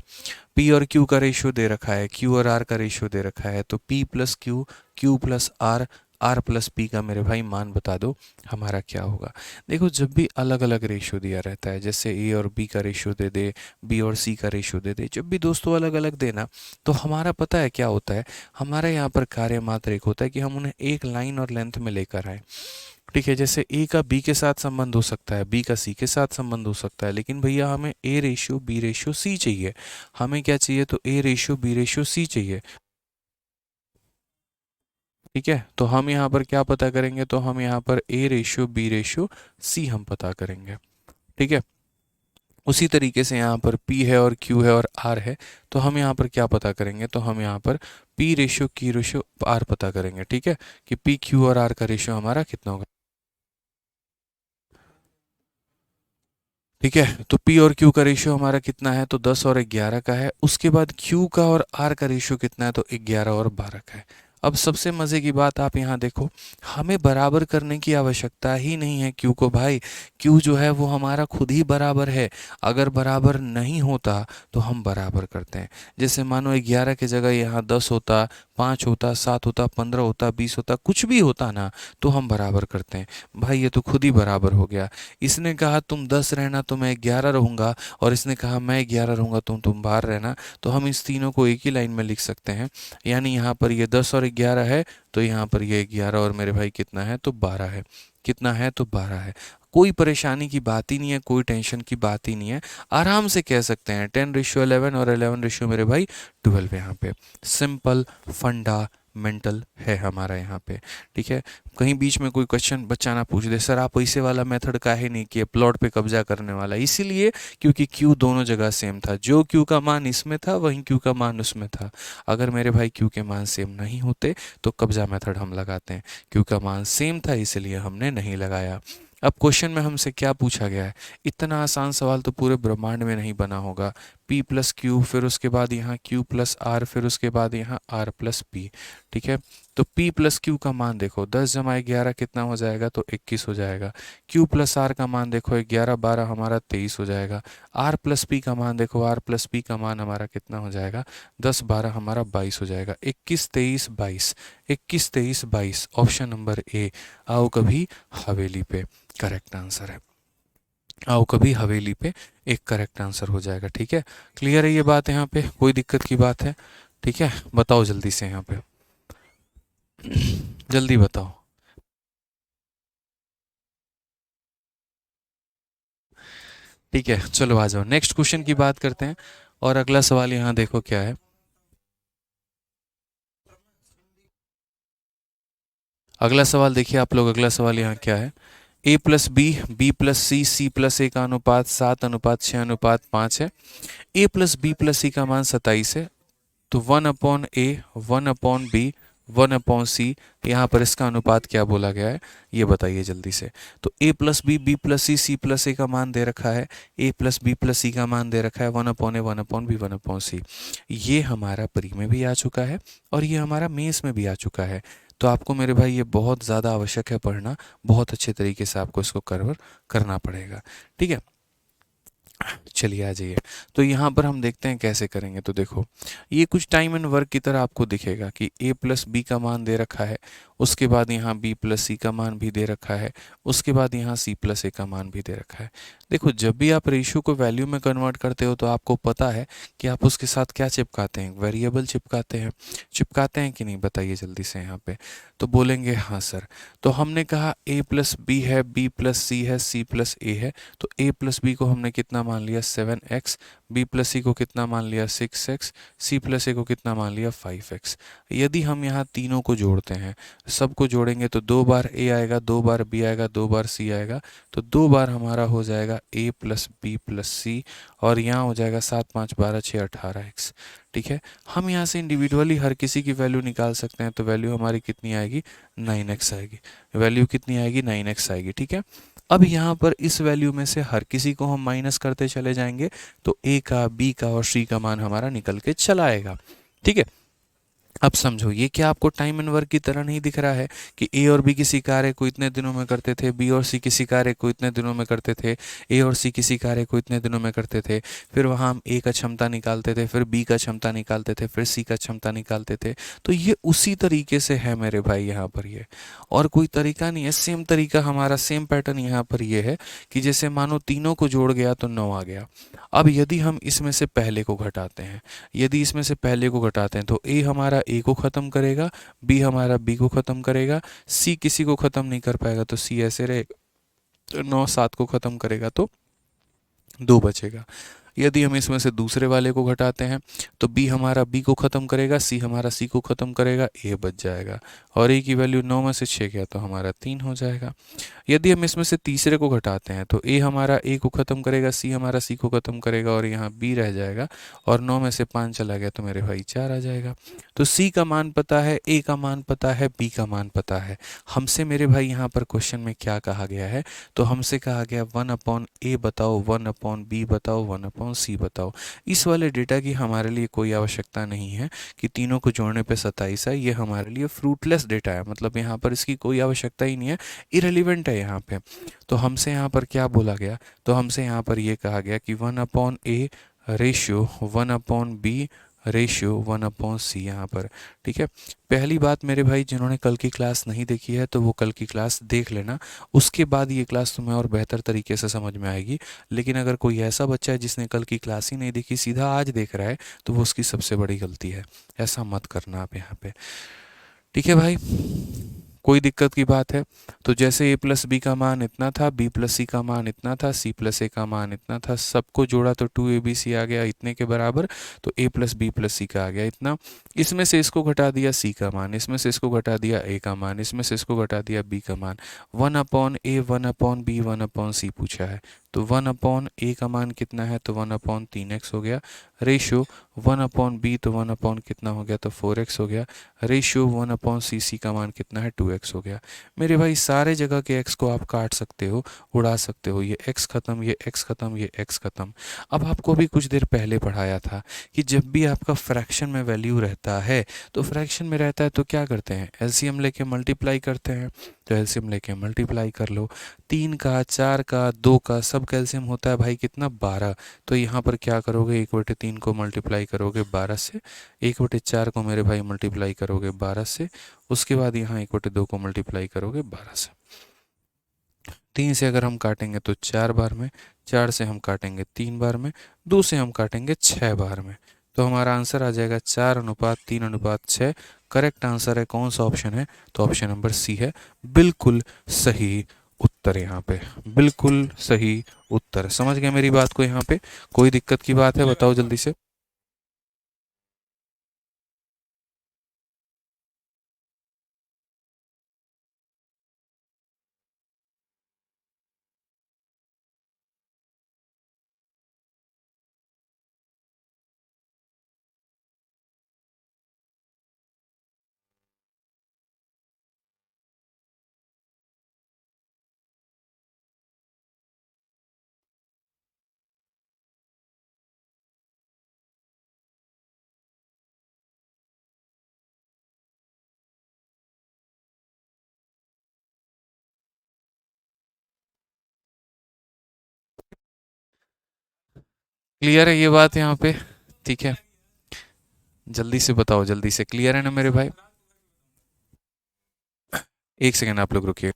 पी और क्यू का रेशियो दे रखा है, क्यू और आर का रेशियो दे रखा है, तो P plus Q, Q plus R, R plus P का मेरे भाई मान बता दो हमारा क्या होगा। देखो जब भी अलग अलग रेशियो दिया रहता है, जैसे ए और बी का रेशियो दे दे, बी और सी का रेशियो दे दे, जब भी दोस्तों अलग अलग देना, तो हमारा पता है क्या होता है, हमारा यहाँ पर कार्य मात्र एक होता है कि हम उन्हें एक लाइन और लेंथ में लेकर आए। ठीक है, जैसे ए का बी के साथ संबंध हो सकता है, बी का सी के साथ संबंध हो सकता है, लेकिन भैया हमें A ratio B ratio C चाहिए। हमें क्या चाहिए, तो A ratio B ratio C चाहिए। ठीक है, तो हम यहाँ पर क्या पता करेंगे, तो हम यहाँ पर A ratio B ratio C हम पता करेंगे। ठीक है, उसी तरीके से यहाँ पर P है और Q है और R है, तो हम यहाँ पर क्या पता करेंगे, तो हम यहाँ पर P ratio Q ratio R पता करेंगे। ठीक है, कि P Q और R का रेशियो हमारा कितना होगा। ठीक है, तो P और Q का रेशियो हमारा कितना है, तो 10 और 11 का है। उसके बाद Q का और R का रेशियो कितना है, तो 11 और 12 का है। अब सबसे मज़े की बात आप यहाँ देखो, हमें बराबर करने की आवश्यकता ही नहीं है Q को भाई। Q जो है वो हमारा खुद ही बराबर है। अगर बराबर नहीं होता तो हम बराबर करते हैं। जैसे मानो 11 की जगह यहाँ 10 होता, 5 होता, 7 होता, 15 होता, 20 होता, कुछ भी होता ना, तो हम बराबर करते हैं। भाई ये तो खुद ही बराबर हो गया। इसने कहा तुम 10 रहना तो मैं 11 रहूँगा, और इसने कहा मैं 11 रहूँगा तुम 12 रहना, तो हम इस तीनों को एक ही लाइन में लिख सकते हैं। यानी यहाँ पर ये 10 और 11 है, तो यहाँ पर ये 11 और मेरे भाई कितना है, तो 12 है। कितना है, तो 12 है। कोई परेशानी की बात ही नहीं है, कोई टेंशन की बात ही नहीं है, आराम से कह सकते हैं 10:11 और 11 मेरे भाई 12 यहाँ पे। सिंपल फंडामेंटल है हमारा यहाँ पे। ठीक है, कहीं बीच में कोई क्वेश्चन बच्चा ना पूछ दे, सर आप ऐसे वाला मेथड काहे नहीं किए, प्लॉट पे कब्जा करने वाला, इसीलिए क्योंकि क्यू दोनों जगह सेम था। जो क्यू का मान इसमें था वहीं क्यू का मान उसमें था। अगर मेरे भाई क्यू के मान सेम नहीं होते तो कब्जा मेथड हम लगाते हैं। क्यू का मान सेम था इसलिए हमने नहीं लगाया। अब क्वेश्चन में हमसे क्या पूछा गया है, इतना आसान सवाल तो पूरे ब्रह्मांड में नहीं बना होगा। P प्लस क्यू, फिर उसके बाद यहाँ Q प्लस आर, फिर उसके बाद यहाँ R प्लस पी। ठीक है, तो P प्लस क्यू का मान देखो, 10 जमा 11 कितना हो जाएगा, तो 21 हो जाएगा। Q प्लस आर का मान देखो, 11 12 हमारा 23 हो जाएगा। R प्लस पी का मान देखो, R प्लस पी का मान हमारा कितना हो जाएगा, 10 12 हमारा 22 हो जाएगा। 21 23 22, 21 23 22, ऑप्शन नंबर ए, आओ कभी हवेली पे, करेक्ट आंसर है। आओ कभी हवेली पे एक करेक्ट आंसर हो जाएगा। ठीक है, क्लियर है ये बात, यहाँ पे कोई दिक्कत की बात है। ठीक है, बताओ जल्दी से यहाँ पे, जल्दी बताओ। ठीक है, चलो आ जाओ नेक्स्ट क्वेश्चन की बात करते हैं। और अगला सवाल यहाँ देखो क्या है। अगला सवाल देखिए आप लोग, अगला सवाल यहाँ क्या है, A plus B plus C plus A का अनुपात 7:6:5 है। A plus B plus C का मान 27 है। तो 1/a 1/b 1/c, यहाँ पर इसका अनुपात क्या बोला गया है ये बताइए जल्दी से। तो a plus B plus C plus A का मान दे रखा है, a plus B plus C का मान दे रखा है 1/a 1/b 1/c। ये हमारा प्री में भी आ चुका है और ये हमारा मेंस में भी आ चुका है। तो आपको मेरे भाई ये बहुत ज़्यादा आवश्यक है पढ़ना, बहुत अच्छे तरीके से आपको इसको कवर करना पड़ेगा। ठीक है, चलिए आ जाइए। तो यहाँ पर हम देखते हैं कैसे करेंगे। तो देखो, ये कुछ टाइम एंड वर्क की तरह आपको दिखेगा कि a प्लस बी का मान दे रखा है, उसके बाद यहाँ b प्लस सी का मान भी दे रखा है, उसके बाद यहाँ c प्लस ए का मान भी दे रखा है। देखो, जब भी आप रेशियो को वैल्यू में कन्वर्ट करते हो तो आपको पता है कि आप उसके साथ क्या चिपकाते हैं, वेरिएबल चिपकाते हैं कि नहीं, बताइए जल्दी से यहाँ पे। तो बोलेंगे हाँ सर। तो हमने कहा a प्लस बी है, b प्लस सी है, c प्लस ए है। तो a प्लस बी को हमने कितना मान लिया 7x, b प्लस सी को कितना मान लिया 6x, c प्लस ए को कितना मान लिया 5x। यदि हम यहाँ तीनों को जोड़ते हैं, सबको जोड़ेंगे तो 2 बार a आएगा, 2 बार b आएगा, 2 बार c आएगा। तो 2 बार हमारा हो जाएगा a प्लस बी प्लस सी, और यहाँ हो जाएगा 7 5 12 6 18x। ठीक है, हम यहाँ से इंडिविजुअली हर किसी की वैल्यू निकाल सकते हैं। तो वैल्यू हमारी कितनी आएगी 9x आएगी। वैल्यू कितनी आएगी 9x आएगी। ठीक है, अब यहाँ पर इस वैल्यू में से हर किसी को हम माइनस करते चले जाएंगे तो a का, b का और c का मान हमारा निकल के चला आएगा। ठीक है, अब समझो, ये क्या आपको टाइम एंड वर्क की तरह नहीं दिख रहा है कि ए और बी किसी कार्य को इतने दिनों में करते थे, बी और सी किसी कार्य को इतने दिनों में करते थे, ए और सी किसी कार्य को इतने दिनों में करते थे। फिर वहाँ हम ए का क्षमता निकालते थे, फिर बी का क्षमता निकालते थे, फिर सी का क्षमता निकालते थे। तो ये उसी तरीके से है मेरे भाई यहाँ पर, ये और कोई तरीका नहीं है। सेम तरीका हमारा, सेम पैटर्न यहाँ पर ये है कि जैसे मानो तीनों को जोड़ गया तो 9 आ गया। अब यदि हम इसमें से पहले को घटाते हैं, यदि इसमें से पहले को घटाते हैं तो ए हमारा ए को ख़त्म करेगा, बी हमारा बी को ख़त्म करेगा, सी किसी को ख़त्म नहीं कर पाएगा तो सी ऐसे रहेगा, तो 9 7 को ख़त्म करेगा तो 2 बचेगा। यदि हम इसमें से दूसरे वाले को घटाते हैं तो b हमारा b को ख़त्म करेगा, c हमारा c को ख़त्म करेगा, a बच जाएगा, और a की वैल्यू 9 में से 6 गया तो हमारा 3 हो जाएगा। यदि हम इसमें से तीसरे को घटाते हैं तो a हमारा a को ख़त्म करेगा, c हमारा c को ख़त्म करेगा, और यहाँ b रह जाएगा, और 9 में से 5 चला गया तो मेरे भाई 4 आ जाएगा। तो c का मान पता है, a का मान पता है, b का मान पता है। हमसे मेरे भाई यहाँ पर क्वेश्चन में क्या कहा गया है, तो हमसे कहा गया 1/a बताओ, 1/b बताओ, 1/c बताओ। इस वाले डेटा की हमारे लिए कोई आवश्यकता नहीं है कि तीनों को जोड़ने पे 27 है। ये हमारे लिए फ्रूटलेस डेटा है, मतलब यहाँ पर इसकी कोई आवश्यकता ही नहीं है, इरेलीवेंट है यहाँ पे। तो हमसे यहाँ पर क्या बोला गया, तो हमसे यहाँ पर ये कहा गया कि 1/a ratio 1/b ratio 1/c यहाँ पर। ठीक है, पहली बात मेरे भाई, जिन्होंने कल की क्लास नहीं देखी है तो वो कल की क्लास देख लेना, उसके बाद ये क्लास तुम्हें और बेहतर तरीके से समझ में आएगी। लेकिन अगर कोई ऐसा बच्चा है जिसने कल की क्लास ही नहीं देखी, सीधा आज देख रहा है, तो वो उसकी सबसे बड़ी गलती है। ऐसा मत करना आप यहाँ पे। ठीक है भाई, कोई दिक्कत की बात है? तो जैसे a प्लस बी का मान इतना था, b प्लस सी का मान इतना था, c प्लस ए का मान इतना था, सबको जोड़ा तो 2abc आ गया इतने के बराबर। तो a plus B plus C का आ गया इतना। इसमें से इसको घटा दिया c का मान, इसमें से इसको घटा दिया a का मान, इसमें से इसको घटा दिया b का मान। 1/a 1/b 1/c पूछा है, तो 1/a का मान कितना है, तो 1/3x हो गया। रेशियो 1/b, तो 1/ कितना हो गया, तो 4x हो गया। रेशियो 1/cc का मान कितना है, 2x हो गया। मेरे भाई सारे जगह के x को आप काट सकते हो, उड़ा सकते हो, ये x खत्म, ये x खत्म, ये x खत्म। अब आपको अभी कुछ देर पहले पढ़ाया था कि जब भी आपका फ्रैक्शन में वैल्यू रहता है, तो फ्रैक्शन में रहता है तो क्या करते हैं, एलसीएम लेके मल्टीप्लाई करते हैं। तो एलसीएम लेके मल्टीप्लाई कर लो, 3 का, 4 का, 2 का, सब का एलसीएम होता है भाई कितना, 12। तो यहाँ पर क्या करोगे, 1/3 को मल्टीप्लाई करोगे 12 से, 1/4 को मेरे भाई मल्टीप्लाई करोगे 12 से, उसके बाद यहाँ 1/2 को मल्टीप्लाई करोगे 12 से। 3 से अगर हम काटेंगे तो 4 बार में, 4 से हम काटेंगे 3 बार में, 2 से हम काटेंगे 6 बार में। तो हमारा आंसर आ जाएगा 4:3:6। करेक्ट आंसर है कौन सा ऑप्शन है, तो ऑप्शन नंबर सी है बिल्कुल सही उत्तर। यहाँ पे बिल्कुल सही उत्तर। समझ गए मेरी बात को? यहाँ पे कोई दिक्कत की बात है, बताओ जल्दी से। क्लियर है ये बात यहाँ पे? ठीक है, जल्दी से बताओ, जल्दी से। क्लियर है ना मेरे भाई? एक सेकेंड आप लोग रुकिए।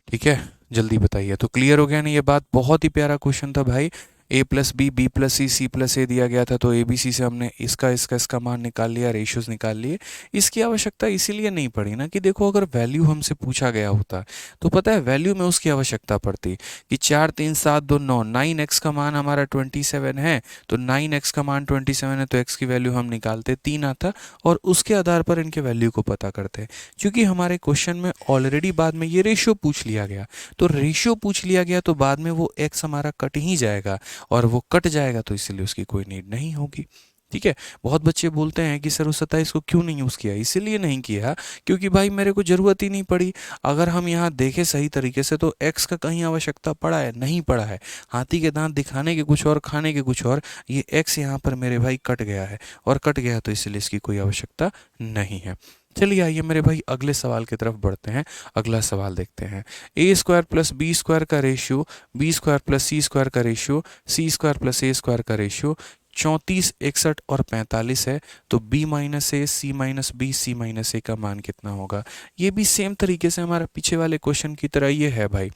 ठीक है, जल्दी बताइए। तो क्लियर हो गया ना ये बात? बहुत ही प्यारा क्वेश्चन था भाई। A plus B, B plus C plus A दिया गया था, तो ए बी सी से हमने इसका मान निकाल लिया, रेशियोज निकाल लिए। इसकी आवश्यकता इसीलिए नहीं पड़ी ना कि देखो, अगर वैल्यू हमसे पूछा गया होता तो पता है वैल्यू में उसकी आवश्यकता पड़ती कि 4 3 7 2 9, 9x का मान हमारा 27 है, तो 9x का मान 27 है, तो x की वैल्यू हम निकालते 3 आता और उसके आधार पर इनके वैल्यू को पता करते। क्योंकि हमारे क्वेश्चन में ऑलरेडी बाद में ये रेशियो पूछ लिया गया, तो रेशियो पूछ लिया गया तो बाद में वो x हमारा कट ही जाएगा, और वो कट जाएगा तो इसलिए उसकी कोई नीड नहीं होगी। ठीक है। बहुत बच्चे बोलते हैं कि सर उस 27 को क्यों नहीं यूज़ किया? इसीलिए नहीं किया क्योंकि भाई मेरे को ज़रूरत ही नहीं पड़ी। अगर हम यहाँ देखें सही तरीके से तो x का कहीं आवश्यकता पड़ा है? नहीं पड़ा है। हाथी के दांत दिखाने के कुछ और, खाने के कुछ और। ये x यहाँ पर मेरे भाई कट गया है, और कट गया तो इसलिए इसकी कोई आवश्यकता नहीं है। चलिए आइए मेरे भाई अगले सवाल की तरफ बढ़ते हैं। अगला सवाल देखते हैं। ए स्क्वायर प्लस बी स्क्वायर का रेशियो, बी स्क्वायर प्लस सी स्क्वायर का रेशियो, सी स्क्वायर प्लस ए स्क्वायर का रेशियो 34, 61 और 45 है, तो b माइनस ए, सी माइनस बी, सी माइनस ए का मान कितना होगा? ये भी सेम तरीके से हमारा पीछे वाले क्वेश्चन की तरह ये है भाई।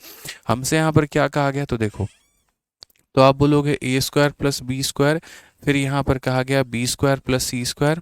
हमसे यहाँ पर क्या कहा गया तो देखो, तो आप बोलोगे ए स्क्वायर प्लस बी स्क्वायर, फिर यहाँ पर कहा गया बी स्क्वायर प्लस सी स्क्वायर,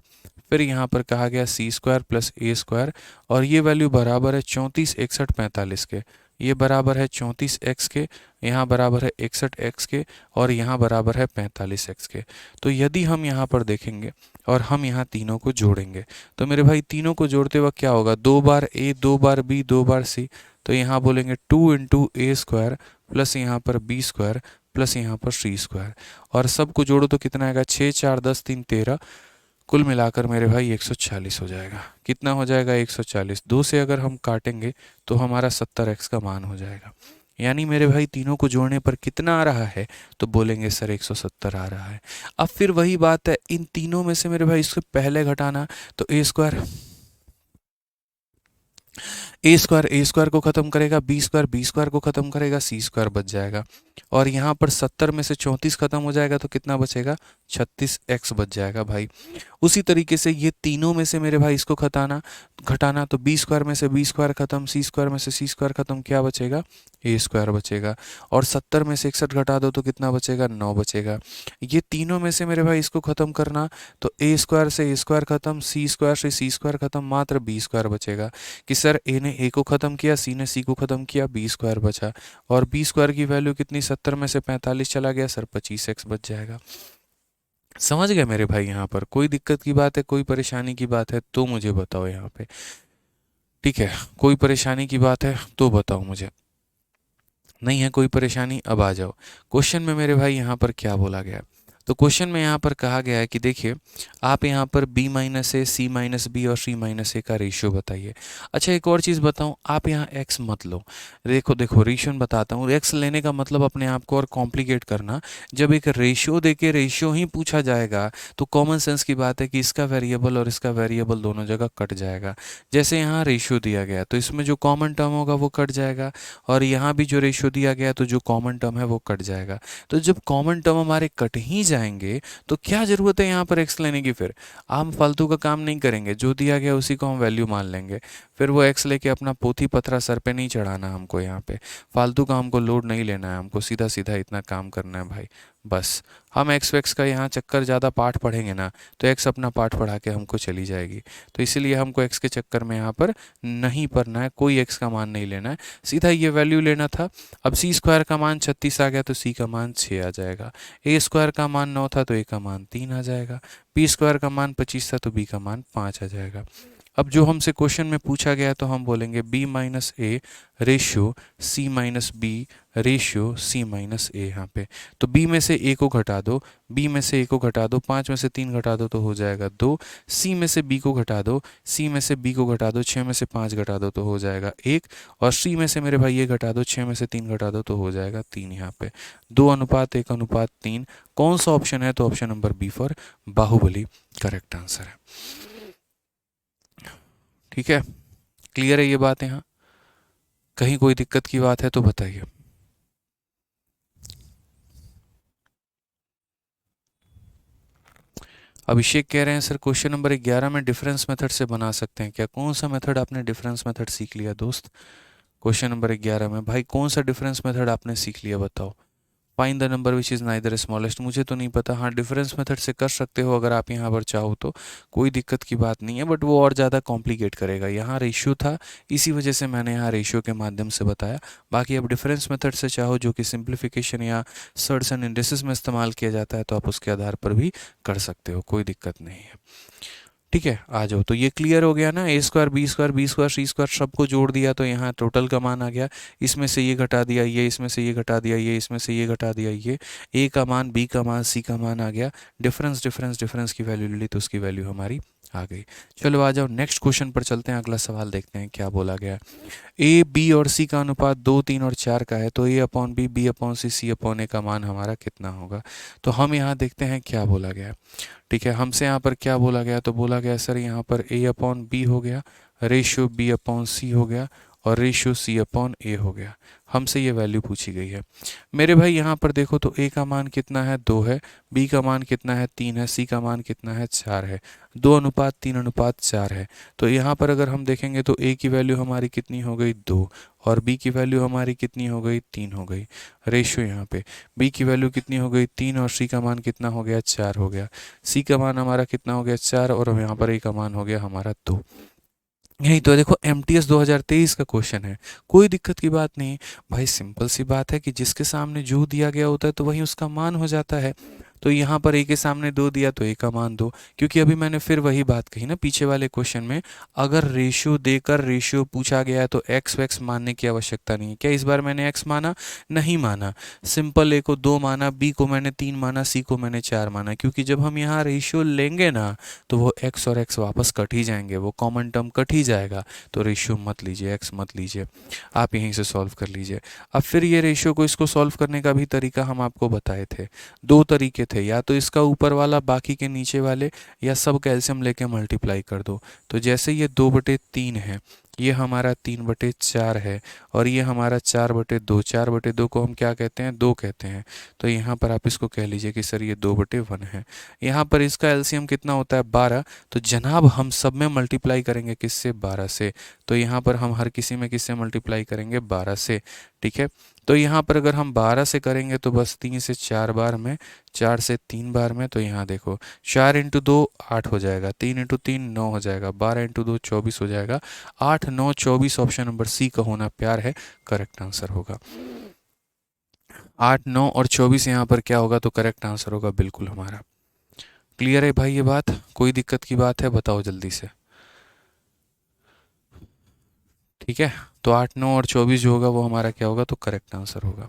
फिर यहाँ पर कहा गया सी स्क्वायर प्लस ए स्क्वायर, और ये वैल्यू बराबर है 34, 61, 45 के। ये बराबर है 34x के, यहाँ बराबर है 61x के, और यहाँ बराबर है 45x के। तो यदि हम यहाँ पर देखेंगे और हम यहाँ तीनों को जोड़ेंगे, तो मेरे भाई तीनों को जोड़ते वक्त क्या होगा? 2 बार ए, 2 बार बी, 2 बार सी। तो यहाँ बोलेंगे 2 इंटू ए स्क्वायर प्लस यहाँ पर बी स्क्वायर प्लस यहाँ पर सी स्क्वायर, और सबको जोड़ो तो कितना आएगा? 6 4 10 3 13, कुल मिलाकर मेरे भाई 140 हो जाएगा। कितना हो जाएगा? 140। 2 से अगर हम काटेंगे तो हमारा 70x का मान हो जाएगा। यानी मेरे भाई तीनों को जोड़ने पर कितना आ रहा है? तो बोलेंगे सर 170 आ रहा है। अब फिर वही बात है, इन तीनों में से मेरे भाई इसको पहले घटाना, तो ए स्क्वायर को खत्म करेगा, बी स्क्वायर को खत्म करेगा, सी स्क्वायर बच जाएगा। और यहाँ पर 70 में से 34 खत्म हो जाएगा तो कितना बचेगा? 36x बच जाएगा भाई। उसी तरीके से ये तीनों में से मेरे भाई इसको घटाना, तो बी स्क्वायर में से बी स्क्वायर खत्म, सी स्क्वायर में से सी स्क्वायर खत्म, क्या बचेगा? ए स्क्वायर बचेगा। और 70 में से 61 घटा दो तो कितना बचेगा? 9 बचेगा। ये तीनों में से मेरे भाई इसको खत्म करना, तो ए स्क्वायर से ए स्क्वायर खत्म, सी स्क्वायर से सी स्क्वायर खत्म, मात्र बी स्क्वायर बचेगा। कि सर ए ने ए को ख़त्म किया, सी ने सी को ख़त्म किया, बी स्क्वायर बचा। और बी स्क्वायर की वैल्यू कितनी? 70 में से 45 चला गया सर, 25x बच जाएगा। समझ गए मेरे भाई? यहाँ पर कोई दिक्कत की बात है, कोई परेशानी की बात है तो मुझे बताओ यहाँ पे। ठीक है, कोई परेशानी की बात है तो बताओ मुझे। नहीं है कोई परेशानी? अब आ जाओ क्वेश्चन में मेरे भाई। यहाँ पर क्या बोला गया है? तो क्वेश्चन में यहाँ पर कहा गया है कि देखिए, आप यहाँ पर b माइनस ए, सी माइनस बी और सी माइनस ए का रेशियो बताइए। अच्छा एक और चीज़ बताऊँ, आप यहाँ x मत लो। देखो देखो रेशियो बताता हूँ। x लेने का मतलब अपने आप को और कॉम्प्लिकेट करना। जब एक रेशियो देके रेशियो ही पूछा जाएगा तो कॉमन सेंस की बात है कि इसका वेरिएबल और इसका वेरिएबल दोनों जगह कट जाएगा। जैसे यहाँ रेशियो दिया गया तो इसमें जो कॉमन टर्म होगा वो कट जाएगा, और यहाँ भी जो रेशियो दिया गया तो जो कॉमन टर्म है वो कट जाएगा। तो जब कॉमन टर्म हमारे कट ही जाएंगे तो क्या ज़रूरत है यहाँ पर एक्स लेने की? फिर हम फालतू का काम नहीं करेंगे, जो दिया गया उसी को हम वैल्यू मान लेंगे। फिर वो एक्स लेके अपना पोथी पथरा सर पे नहीं चढ़ाना हमको। यहाँ पे फालतू का हमको लोड नहीं लेना है, हमको सीधा सीधा इतना काम करना है भाई। बस हम एक्स वैक्स का यहाँ चक्कर ज़्यादा पाठ पढ़ेंगे ना तो एक्स अपना पाठ पढ़ा के हमको चली जाएगी। तो इसीलिए हमको एक्स के चक्कर में यहाँ पर नहीं पढ़ना है, कोई एक्स का मान नहीं लेना है, सीधा ये वैल्यू लेना था। अब सी स्क्वायर का मान 36 आ गया तो सी का मान 6 आ जाएगा। ए स्क्वायर का मान 9 था तो ए का मान 3 आ जाएगा। बी स्क्वायर का मान 25 था तो बी का मान 5 आ जाएगा। अब जो हमसे क्वेश्चन में पूछा गया है तो हम बोलेंगे b minus A ratio c minus B ratio c minus A. यहाँ पे तो b में से a को घटा दो, b में से a को घटा दो, 5 में से 3 घटा दो तो हो जाएगा 2, c में से b को घटा दो, c में से b को घटा दो, 6 में से 5 घटा दो तो हो जाएगा 1, और c में से मेरे भाई ये घटा दो, 6 में से 3 घटा दो तो हो जाएगा 3। यहाँ पे 2:1:3। कौन सा ऑप्शन है? तो option number B for Baahubali correct answer है। ठीक है, क्लियर है ये बात? यहाँ कहीं कोई दिक्कत की बात है तो बताइए। अभिषेक कह रहे हैं सर क्वेश्चन नंबर 11 में डिफरेंस मेथड से बना सकते हैं क्या? कौन सा मेथड आपने डिफरेंस मेथड सीख लिया दोस्त? क्वेश्चन नंबर 11 में भाई कौन सा डिफरेंस मेथड आपने सीख लिया बताओ। Find the number which is neither smallest, मुझे तो नहीं पता। हाँ, डिफरेंस मेथड से कर सकते हो अगर आप यहाँ पर चाहो तो, कोई दिक्कत की बात नहीं है, बट वो और ज़्यादा कॉम्प्लिकेट करेगा। यहाँ रेशियो था, इसी वजह से मैंने यहाँ रेशियो के माध्यम से बताया। बाकी अब डिफरेंस मेथड से चाहो जो कि सिंप्लीफिकेशन या सर्ट्स एंड इंडिसेस में इस्तेमाल किया जाता है, तो आप उसके आधार पर भी कर सकते हो, कोई दिक्कत नहीं है। ठीक है, आ जाओ। तो ये क्लियर हो गया ना, A square B square B square C square सबको जोड़ दिया तो यहाँ टोटल का मान आ गया। इसमें से ये घटा दिया ये, इसमें से ये घटा दिया ये, इसमें से ये घटा दिया ये, ए का मान बी का मान सी का मान आ गया। डिफरेंस डिफरेंस डिफरेंस की वैल्यू ले ली तो उसकी वैल्यू हमारी आ गई। चलो आ जाओ नेक्स्ट क्वेश्चन पर चलते हैं। अगला सवाल देखते हैं क्या बोला गया। ए बी और सी का अनुपात 2, 3 और 4 का है, तो ए अपॉन बी, बी अपॉन सी, सी अपॉन ए का मान हमारा कितना होगा? तो हम यहाँ देखते हैं क्या बोला गया है। ठीक है, हमसे यहाँ पर क्या बोला गया? तो बोला गया सर यहाँ पर ए अपॉन बी हो गया, रेशियो बी अपॉन सी हो गया, और रेशियो सी अपॉन ए हो गया। हमसे ये वैल्यू पूछी गई है। मेरे भाई यहाँ पर देखो तो ए का मान कितना है? 2 है, बी का मान कितना है? 3 है, सी का मान कितना है? 4 है। 2:3:4 है। तो यहाँ पर अगर हम देखेंगे तो ए की वैल्यू हमारी कितनी हो गई? 2, और बी की वैल्यू हमारी कितनी हो गई? 3 हो गई। रेशियो यहाँ पे बी की वैल्यू कितनी हो गई? 3, और सी का मान कितना हो गया? 4 हो गया। सी का मान हमारा कितना हो गया? 4, और यहाँ पर ए का मान हो गया हमारा 2। यही तो देखो MTS 2023 का क्वेश्चन है, कोई दिक्कत की बात नहीं भाई। सिंपल सी बात है कि जिसके सामने जो दिया गया होता है तो वही उसका मान हो जाता है। तो यहाँ पर ए के सामने 2 दिया तो ए का मान 2, क्योंकि अभी मैंने फिर वही बात कही ना पीछे वाले क्वेश्चन में, अगर रेशियो देकर रेशियो पूछा गया है तो एक्स वैक्स मानने की आवश्यकता नहीं है। क्या इस बार मैंने एक्स माना? नहीं माना। सिंपल ए को 2 माना, बी को मैंने 3 माना, सी को मैंने 4 माना, क्योंकि जब हम यहाँ रेशियो लेंगे ना तो वो एक्स और एक्स वापस कट ही जाएंगे, वो कॉमन टर्म कट ही जाएगा। तो रेशियो मत लीजिए, एक्स मत लीजिए, आप यहीं से सॉल्व कर लीजिए। अब फिर ये रेशियो को इसको सॉल्व करने का भी तरीका हम आपको बताए थे। 2 तरीके थे, या तो इसका ऊपर वाला बाकी के नीचे वाले, या सब कैल्शियम लेके मल्टीप्लाई कर दो। तो जैसे ये 2/3 है, ये हमारा 3/4 है, और ये हमारा 4/2। 4/2 को हम क्या कहते हैं? 2 कहते हैं। तो यहाँ पर आप इसको कह लीजिए कि सर ये 2/1 है। यहाँ पर इसका एलसीएम कितना होता है? 12। तो जनाब हम सब में मल्टीप्लाई करेंगे किससे? 12 से। तो यहाँ पर हम हर किसी में किससे मल्टीप्लाई करेंगे? 12 से। ठीक है, तो यहाँ पर अगर हम 12 से करेंगे तो बस 3 से 4 बार में, 4 से 3 बार में। तो यहाँ देखो 4 × 2 8 हो जाएगा, 3 × 3 9 हो जाएगा, 12 × 2 24 हो जाएगा, 8 9 24। ऑप्शन नंबर सी का होना प्यार है करेक्ट आंसर होगा। 8 9 और 24 यहाँ पर क्या होगा? तो करेक्ट आंसर होगा बिल्कुल हमारा। क्लियर है भाई ये बात? कोई दिक्कत की बात है? बताओ जल्दी से। ठीक है, तो 8 9 और 24 जो होगा वो हमारा क्या होगा? तो करेक्ट आंसर होगा।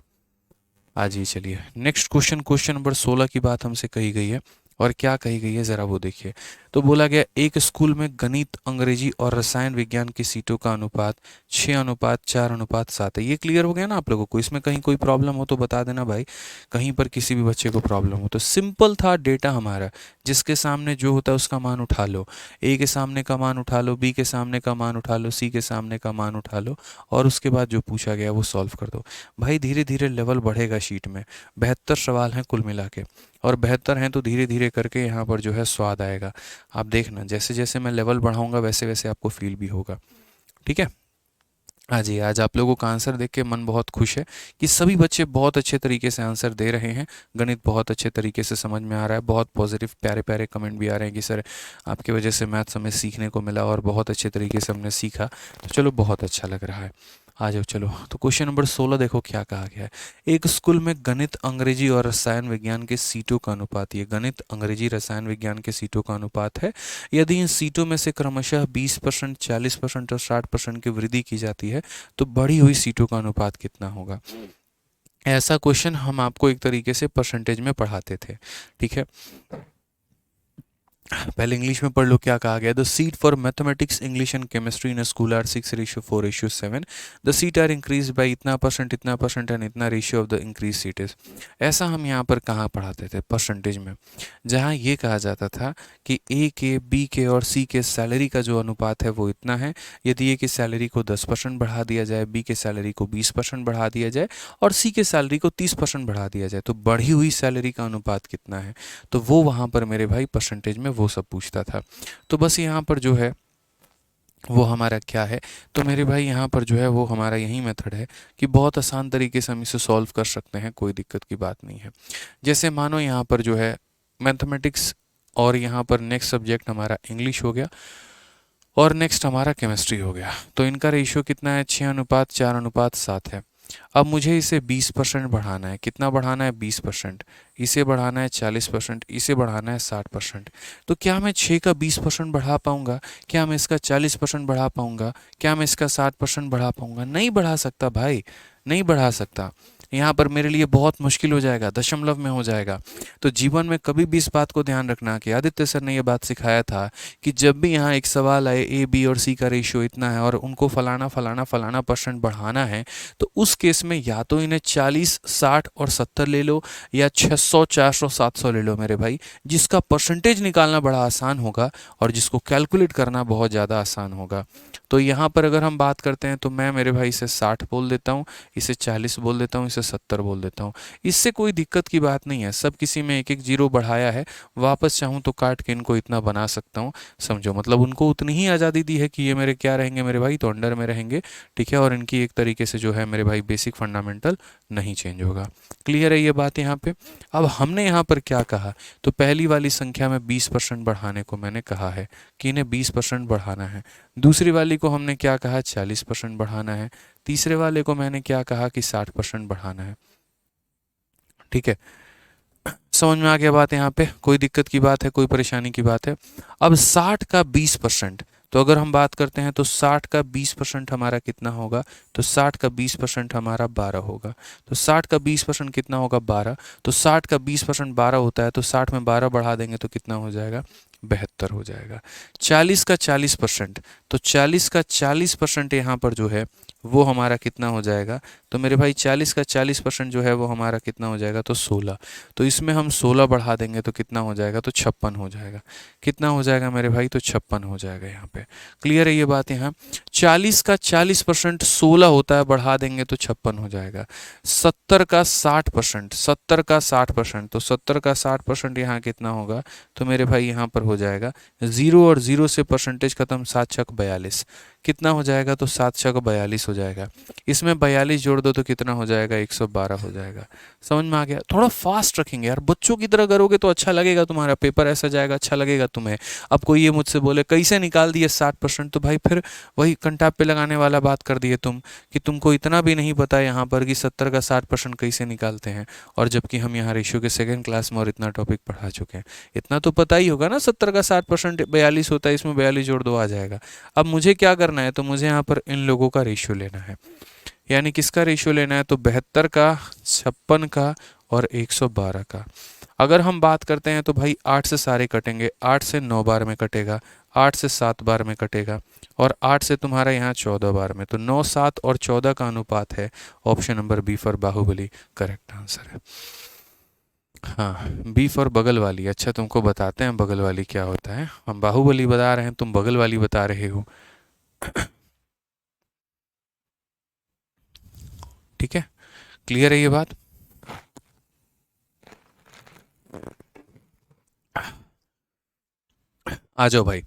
आज ही चलिए नेक्स्ट क्वेश्चन, क्वेश्चन नंबर 16 की बात हमसे कही गई है, और क्या कही गई है ज़रा वो देखिए। तो बोला गया एक स्कूल में गणित, अंग्रेजी और रसायन विज्ञान की सीटों का अनुपात 6:4:7 है। ये क्लियर हो गया ना आप लोगों को? इसमें कहीं कोई प्रॉब्लम हो तो बता देना भाई, कहीं पर किसी भी बच्चे को प्रॉब्लम हो तो। सिंपल था डेटा हमारा, जिसके सामने जो होता है उसका मान उठा लो। ए के सामने का मान उठा लो, बी के सामने का मान उठा लो, सी के सामने का मान उठा लो, और उसके बाद जो पूछा गया वो सॉल्व कर दो। भाई धीरे धीरे लेवल बढ़ेगा शीट में। 72 सवाल हैं कुल मिला के, और 72 हैं तो धीरे धीरे करके यहाँ पर जो है स्वाद आएगा। आप देखना जैसे जैसे मैं लेवल बढ़ाऊंगा वैसे वैसे आपको फील भी होगा। ठीक है, आज ही आज आप लोगों का आंसर देख के मन बहुत खुश है कि सभी बच्चे बहुत अच्छे तरीके से आंसर दे रहे हैं। गणित बहुत अच्छे तरीके से समझ में आ रहा है, बहुत पॉजिटिव प्यारे प्यारे कमेंट भी आ रहे हैं कि सर आपके वजह से मैथ्स हमें सीखने को मिला और बहुत अच्छे तरीके से हमने सीखा। तो चलो बहुत अच्छा लग रहा है। आ जाओ चलो। तो क्वेश्चन नंबर 16 देखो क्या कहा गया है। एक स्कूल में गणित, अंग्रेजी और रसायन विज्ञान के सीटों का अनुपात, ये गणित, अंग्रेजी, रसायन विज्ञान के सीटों का अनुपात है। यदि इन सीटों में से क्रमशः 20%, 40% और 60% की वृद्धि की जाती है तो बढ़ी हुई सीटों का अनुपात कितना होगा। ऐसा क्वेश्चन हम आपको एक तरीके से परसेंटेज में पढ़ाते थे, ठीक है। पहले इंग्लिश में पढ़ लो क्या कहा गया। The seat for mathematics, English and chemistry in school are 6:4:7। The seat are increase by इतना परसेंट एंड इतना ratio of the increase seat is. ऐसा हम यहाँ पर कहाँ पढ़ाते थे परसेंटेज में, जहाँ ये कहा जाता था कि ए के, बी के और सी के सैलरी का जो अनुपात है वो इतना है। यदि ए की सैलरी को 10% बढ़ा दिया जाए, बी के सैलरी को 20% बढ़ा दिया जाए और सी के सैलरी को 30% बढ़ा दिया जाए तो बढ़ी हुई सैलरी का अनुपात कितना है। तो वो वहाँ पर मेरे भाई परसेंटेज में वो सब पूछता था। तो बस यहाँ पर जो है वो हमारा क्या है, तो मेरे भाई यहाँ पर जो है वो हमारा यही मेथड है कि बहुत आसान तरीके से हम इसे सॉल्व कर सकते हैं, कोई दिक्कत की बात नहीं है। जैसे मानो यहाँ पर जो है मैथमेटिक्स और यहाँ पर नेक्स्ट सब्जेक्ट हमारा इंग्लिश हो गया और नेक्स्ट हमारा केमिस्ट्री हो गया। तो इनका रेशियो कितना है, 6:4:7 है। अब मुझे इसे 20% बढ़ाना है। कितना बढ़ाना है, 20%। इसे बढ़ाना है 40%, इसे बढ़ाना है 60%। तो क्या मैं 6 का 20% बढ़ा पाऊंगा, क्या मैं इसका 40% बढ़ा पाऊंगा, क्या मैं इसका 60% बढ़ा पाऊंगा? नहीं बढ़ा सकता भाई, नहीं बढ़ा सकता। यहाँ पर मेरे लिए बहुत मुश्किल हो जाएगा, दशमलव में हो जाएगा। तो जीवन में कभी भी इस बात को ध्यान रखना कि आदित्य सर ने ये बात सिखाया था कि जब भी यहाँ एक सवाल आए ए, बी और सी का रेशियो इतना है और उनको फलाना फलाना फलाना परसेंट बढ़ाना है, तो उस केस में या तो इन्हें 40, 60 और 70 ले लो या 600, 400, 700 ले लो मेरे भाई, जिसका परसेंटेज निकालना बड़ा आसान होगा और जिसको कैलकुलेट करना बहुत ज़्यादा आसान होगा। तो यहाँ पर अगर हम बात करते हैं तो मैं मेरे भाई इसे 60 बोल देता हूँ, इसे 40 बोल देता हूँ, इसे 70 बोल देता हूँ। इससे कोई दिक्कत की बात नहीं है, सब किसी में एक एक जीरो बढ़ाया है, वापस चाहूँ तो काट के इनको इतना बना सकता हूँ। समझो, मतलब उनको उतनी ही आज़ादी दी है कि ये मेरे क्या रहेंगे मेरे भाई, तो अंडर में रहेंगे, ठीक है। और इनकी एक तरीके से जो है मेरे भाई बेसिक फंडामेंटल नहीं चेंज होगा। क्लियर है ये बात यहाँ पे। अब हमने यहाँ पर क्या कहा, तो पहली वाली संख्या में 20% बढ़ाने को मैंने कहा है कि इन्हें 20% बढ़ाना है। दूसरी वाली को हमने क्या कहा, 40% बढ़ाना है। तीसरे वाले को मैंने क्या कहा कि 60% बढ़ाना है, ठीक है। समझ में आ गया बात यहाँ पे, कोई दिक्कत की बात है, कोई परेशानी की बात है। अब 60 का 20%, तो अगर हम बात करते हैं तो 60 का 20% हमारा कितना होगा, तो 60 का 20% हमारा 12 होगा। तो 60 का 20% कितना होगा, 12। तो 60 का 20% 12 होता है, तो 60 में 12 बढ़ा देंगे तो कितना हो जाएगा, 72 हो जाएगा। 40 का 40%, तो 40 का 40% यहाँ पर जो है वो हमारा कितना हो जाएगा, तो मेरे भाई 40 का 40% जो है वो हमारा कितना हो जाएगा, तो 16। तो इसमें हम 16 बढ़ा देंगे तो कितना हो जाएगा, तो 56 हो जाएगा। कितना हो जाएगा मेरे भाई, तो 56 हो जाएगा यहाँ पे। क्लियर है ये बात यहाँ। 40 का 40% 16 होता है, बढ़ा देंगे तो 56 हो जाएगा। 70 का 60%, 70 का 60%, तो 70 का 60% यहाँ कितना होगा, तो मेरे भाई यहाँ पर हो जाएगा 0 और 0 से परसेंटेज खत्म, 7 छक 42। कितना हो जाएगा, तो 7 छक 42 हो जाएगा। इसमें 42 जोड़ दो तो कितना हो जाएगा, 112 हो जाएगा। समझ में आ गया। थोड़ा फास्ट रखेंगे यार, बच्चों की तरह करोगे तो अच्छा लगेगा, तुम्हारा पेपर ऐसा जाएगा, अच्छा लगेगा तुम्हें। अब कोई ये मुझसे बोले कैसे निकाल दिए 60%, तो भाई फिर वही कंटाप पे लगाने वाला बात कर दिए तुम, कि तुमको इतना भी नहीं पता यहाँ पर कि 70 का 60% कैसे निकालते हैं, और जबकि हम यहाँ रेशियो के सेकेंड क्लास में और इतना टॉपिक पढ़ा चुके हैं। इतना तो पता ही होगा ना, 70 का 60% 42 होता है, इसमें 42 जोड़ दो आ जाएगा। अब मुझे क्या करना है, तो मुझे यहाँ पर इन लोगों का रेशियो लेना है। यानी किसका रेशियो लेना है, तो 72 का, 56 का और 112 का। अगर हम बात करते हैं तो भाई 8 से सारे कटेंगे, 8 से 9 बार में कटेगा, 8 से 7 बार में कटेगा और 8 से तुम्हारा यहाँ 14 बार में। तो 9, 7 और 14 का अनुपात है। Option number B for Baahubali correct answer है। हाँ, बी फॉर बगल वाली। अच्छा, तुमको बताते हैं बगल वाली क्या होता है। हम बाहुबली बता रहे हैं, तुम बगल वाली बता रहे हो। ठीक है, क्लियर है ये बात। आ जाओ भाई,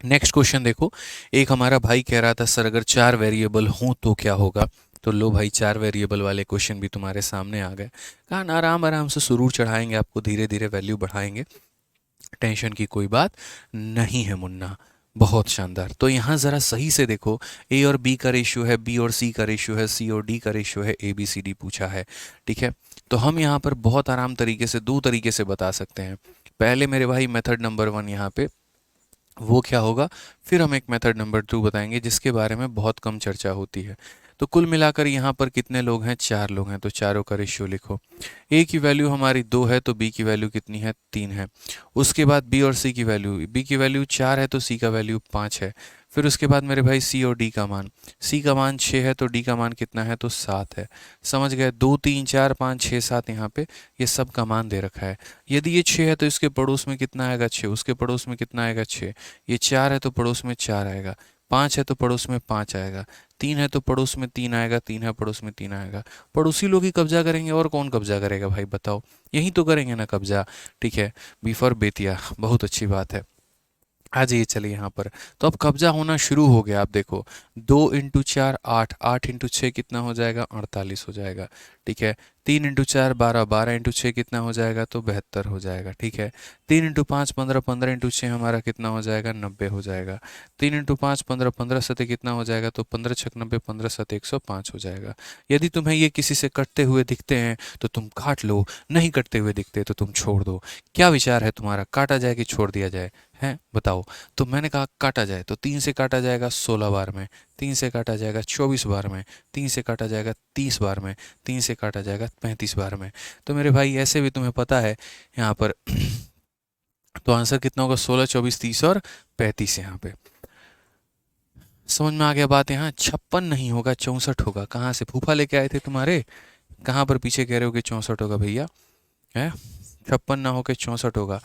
नेक्स्ट क्वेश्चन देखो। एक हमारा भाई कह रहा था सर अगर 4 वेरिएबल हों तो क्या होगा। तो लो भाई, 4 वेरिएबल वाले क्वेश्चन भी तुम्हारे सामने आ गए। कहा ना, आराम आराम से सुरूर चढ़ाएंगे, आपको धीरे धीरे वैल्यू बढ़ाएंगे, टेंशन की कोई बात नहीं है मुन्ना। बहुत शानदार। तो यहाँ ज़रा सही से देखो, ए और बी का रेशियो है, बी और सी का रेशियो है, सी और डी का रेशियो है, ए बी सी डी पूछा है। ठीक है, तो हम यहाँ पर बहुत आराम तरीके से दो तरीके से बता सकते हैं। पहले मेरे भाई मेथड नंबर वन यहाँ पे वो क्या होगा, फिर हम एक मेथड नंबर टू बताएंगे जिसके बारे में बहुत कम चर्चा होती है। तो कुल मिलाकर यहाँ पर कितने लोग हैं, चार लोग हैं, तो चारों का रेशियो लिखो। ए की वैल्यू हमारी दो है तो बी की वैल्यू कितनी है, तीन है। उसके बाद बी और सी की वैल्यू, बी की वैल्यू चार है तो सी का वैल्यू पाँच है। फिर उसके बाद मेरे भाई सी और डी का मान, सी का मान छः है तो डी का मान कितना है, तो सात है। समझ गए, दो तीन चार पाँच छः सात यहाँ पे ये सब का मान दे रखा है। यदि ये छः है तो इसके पड़ोस में कितना आएगा, छः, उसके पड़ोस में कितना आएगा, छः। ये चार है तो पड़ोस में चार आएगा, पाँच है तो पड़ोस में पाँच आएगा, तीन है तो पड़ोस में तीन आएगा, तीन है पड़ोस में तीन आएगा। पड़ोसी लोग ही कब्जा करेंगे, और कौन कब्जा करेगा भाई बताओ, यही तो करेंगे ना कब्जा। ठीक है, बी फॉर बेतिया, बहुत अच्छी बात है। आ जाइए, चलिए यहाँ पर तो अब कब्जा होना शुरू हो गया। आप देखो, दो इंटू चार आठ, आठ इंटू छः कितना हो जाएगा, 48 हो जाएगा। ठीक है, तीन इंटू चार बारह, बारह इंटू छः कितना हो जाएगा, तो 72 हो जाएगा। ठीक है, तीन इंटू पाँच 15, 15 इंटू छः हमारा कितना हो जाएगा, 90 हो जाएगा। तीन इंटू पाँच 15, 15 सतह कितना हो जाएगा, तो 15 छक 90, 15 सतह 105 हो जाएगा। यदि तुम्हें ये किसी से कटते हुए दिखते हैं तो तुम काट लो, नहीं कटते हुए दिखते तो तुम छोड़ दो। क्या विचार है तुम्हारा, काटा जाए कि छोड़ दिया जाए, है बताओ। तो मैंने कहा काटा जाए, तो तीन से काटा जाएगा 16 बार में, तीन से काटा जाएगा 24 बार में, तीन से काटा जाएगा 30 बार में, तीन से काटा जाएगा 35 बार में। तो मेरे भाई ऐसे भी तुम्हें पता है यहाँ पर तो आंसर कितना होगा, 16, 24, 30 और 35 यहाँ पे। समझ में आ गया बात। यहाँ 56 नहीं होगा, 64 होगा। कहाँ से फूफा लेके आए थे तुम्हारे, कहाँ पर पीछे कह रहे हो कि 64 होगा भैया, है 56 ना होकर 64 होगा।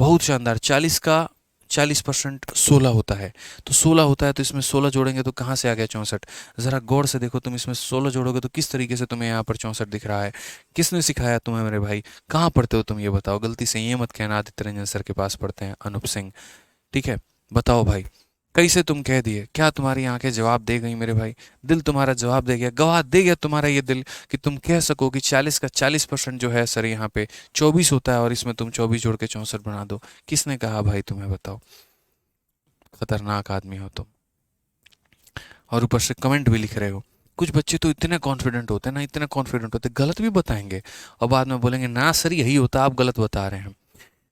बहुत शानदार। 40 का 40% 16 होता है, तो 16 होता है तो इसमें 16 जोड़ेंगे तो कहाँ से आ गया 64। ज़रा गौर से देखो, तुम इसमें 16 जोड़ोगे तो किस तरीके से तुम्हें यहाँ पर 64 दिख रहा है। किसने सिखाया तुम्हें मेरे भाई, कहाँ पढ़ते हो तुम, ये बताओ। गलती से ये मत कहना आदित्य रंजन सर के पास पढ़ते हैं, अनूप सिंह। ठीक है, बताओ भाई, कैसे तुम कह दिए, क्या तुम्हारी आंखें जवाब दे गई मेरे भाई, दिल तुम्हारा जवाब दे गया, गवाह दे गया तुम्हारा ये दिल कि तुम कह सको कि 40 का 40% जो है सर यहाँ पे 24 होता है और इसमें तुम 24 जोड़ के 64 बना दो। किसने कहा भाई तुम्हें, बताओ। खतरनाक आदमी हो तुम, और ऊपर से कमेंट भी लिख रहे हो। कुछ बच्चे तो इतने कॉन्फिडेंट होते हैं ना, इतने कॉन्फिडेंट होते, गलत भी बताएंगे और बाद में बोलेंगे ना सर यही होता, आप गलत बता रहे हैं।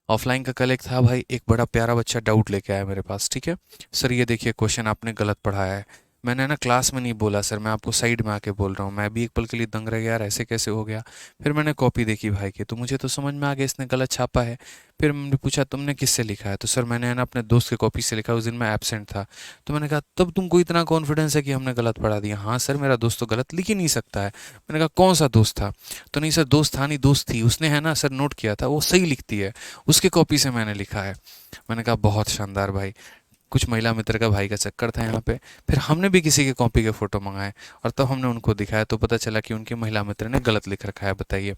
ऑफलाइन का कल एक था भाई, एक बड़ा प्यारा बच्चा डाउट लेके आया मेरे पास। ठीक है सर, ये देखिए क्वेश्चन आपने गलत पढ़ाया है। मैंने ना क्लास में नहीं बोला सर, मैं आपको साइड में आके बोल रहा हूँ। मैं भी एक पल के लिए दंग रह गया, यार ऐसे कैसे हो गया। फिर मैंने कॉपी देखी भाई की, तो मुझे तो समझ में आ गया इसने गलत छापा है। फिर मैंने पूछा तुमने किससे लिखा है, तो सर मैंने ना अपने दोस्त के कॉपी से लिखा, उस दिन मैं एबसेंट था। तो मैंने कहा तब तुमको इतना कॉन्फिडेंस है कि हमने गलत पढ़ा दिया। हाँ सर, मेरा दोस्त तो गलत लिख ही नहीं सकता है। मैंने कहा कौन सा दोस्त था, तो नहीं सर दोस्त था नहीं, दोस्त थी, उसने है ना सर नोट किया था, वो सही लिखती है, उसके कॉपी से मैंने लिखा है। मैंने कहा बहुत शानदार भाई। कुछ महिला मित्र का भाई का चक्कर था यहाँ पे। फिर हमने भी किसी के कॉपी के फ़ोटो मंगाए और तब हमने उनको दिखाया तो पता चला कि उनकी महिला मित्र ने गलत लिख रखा है, बताइए।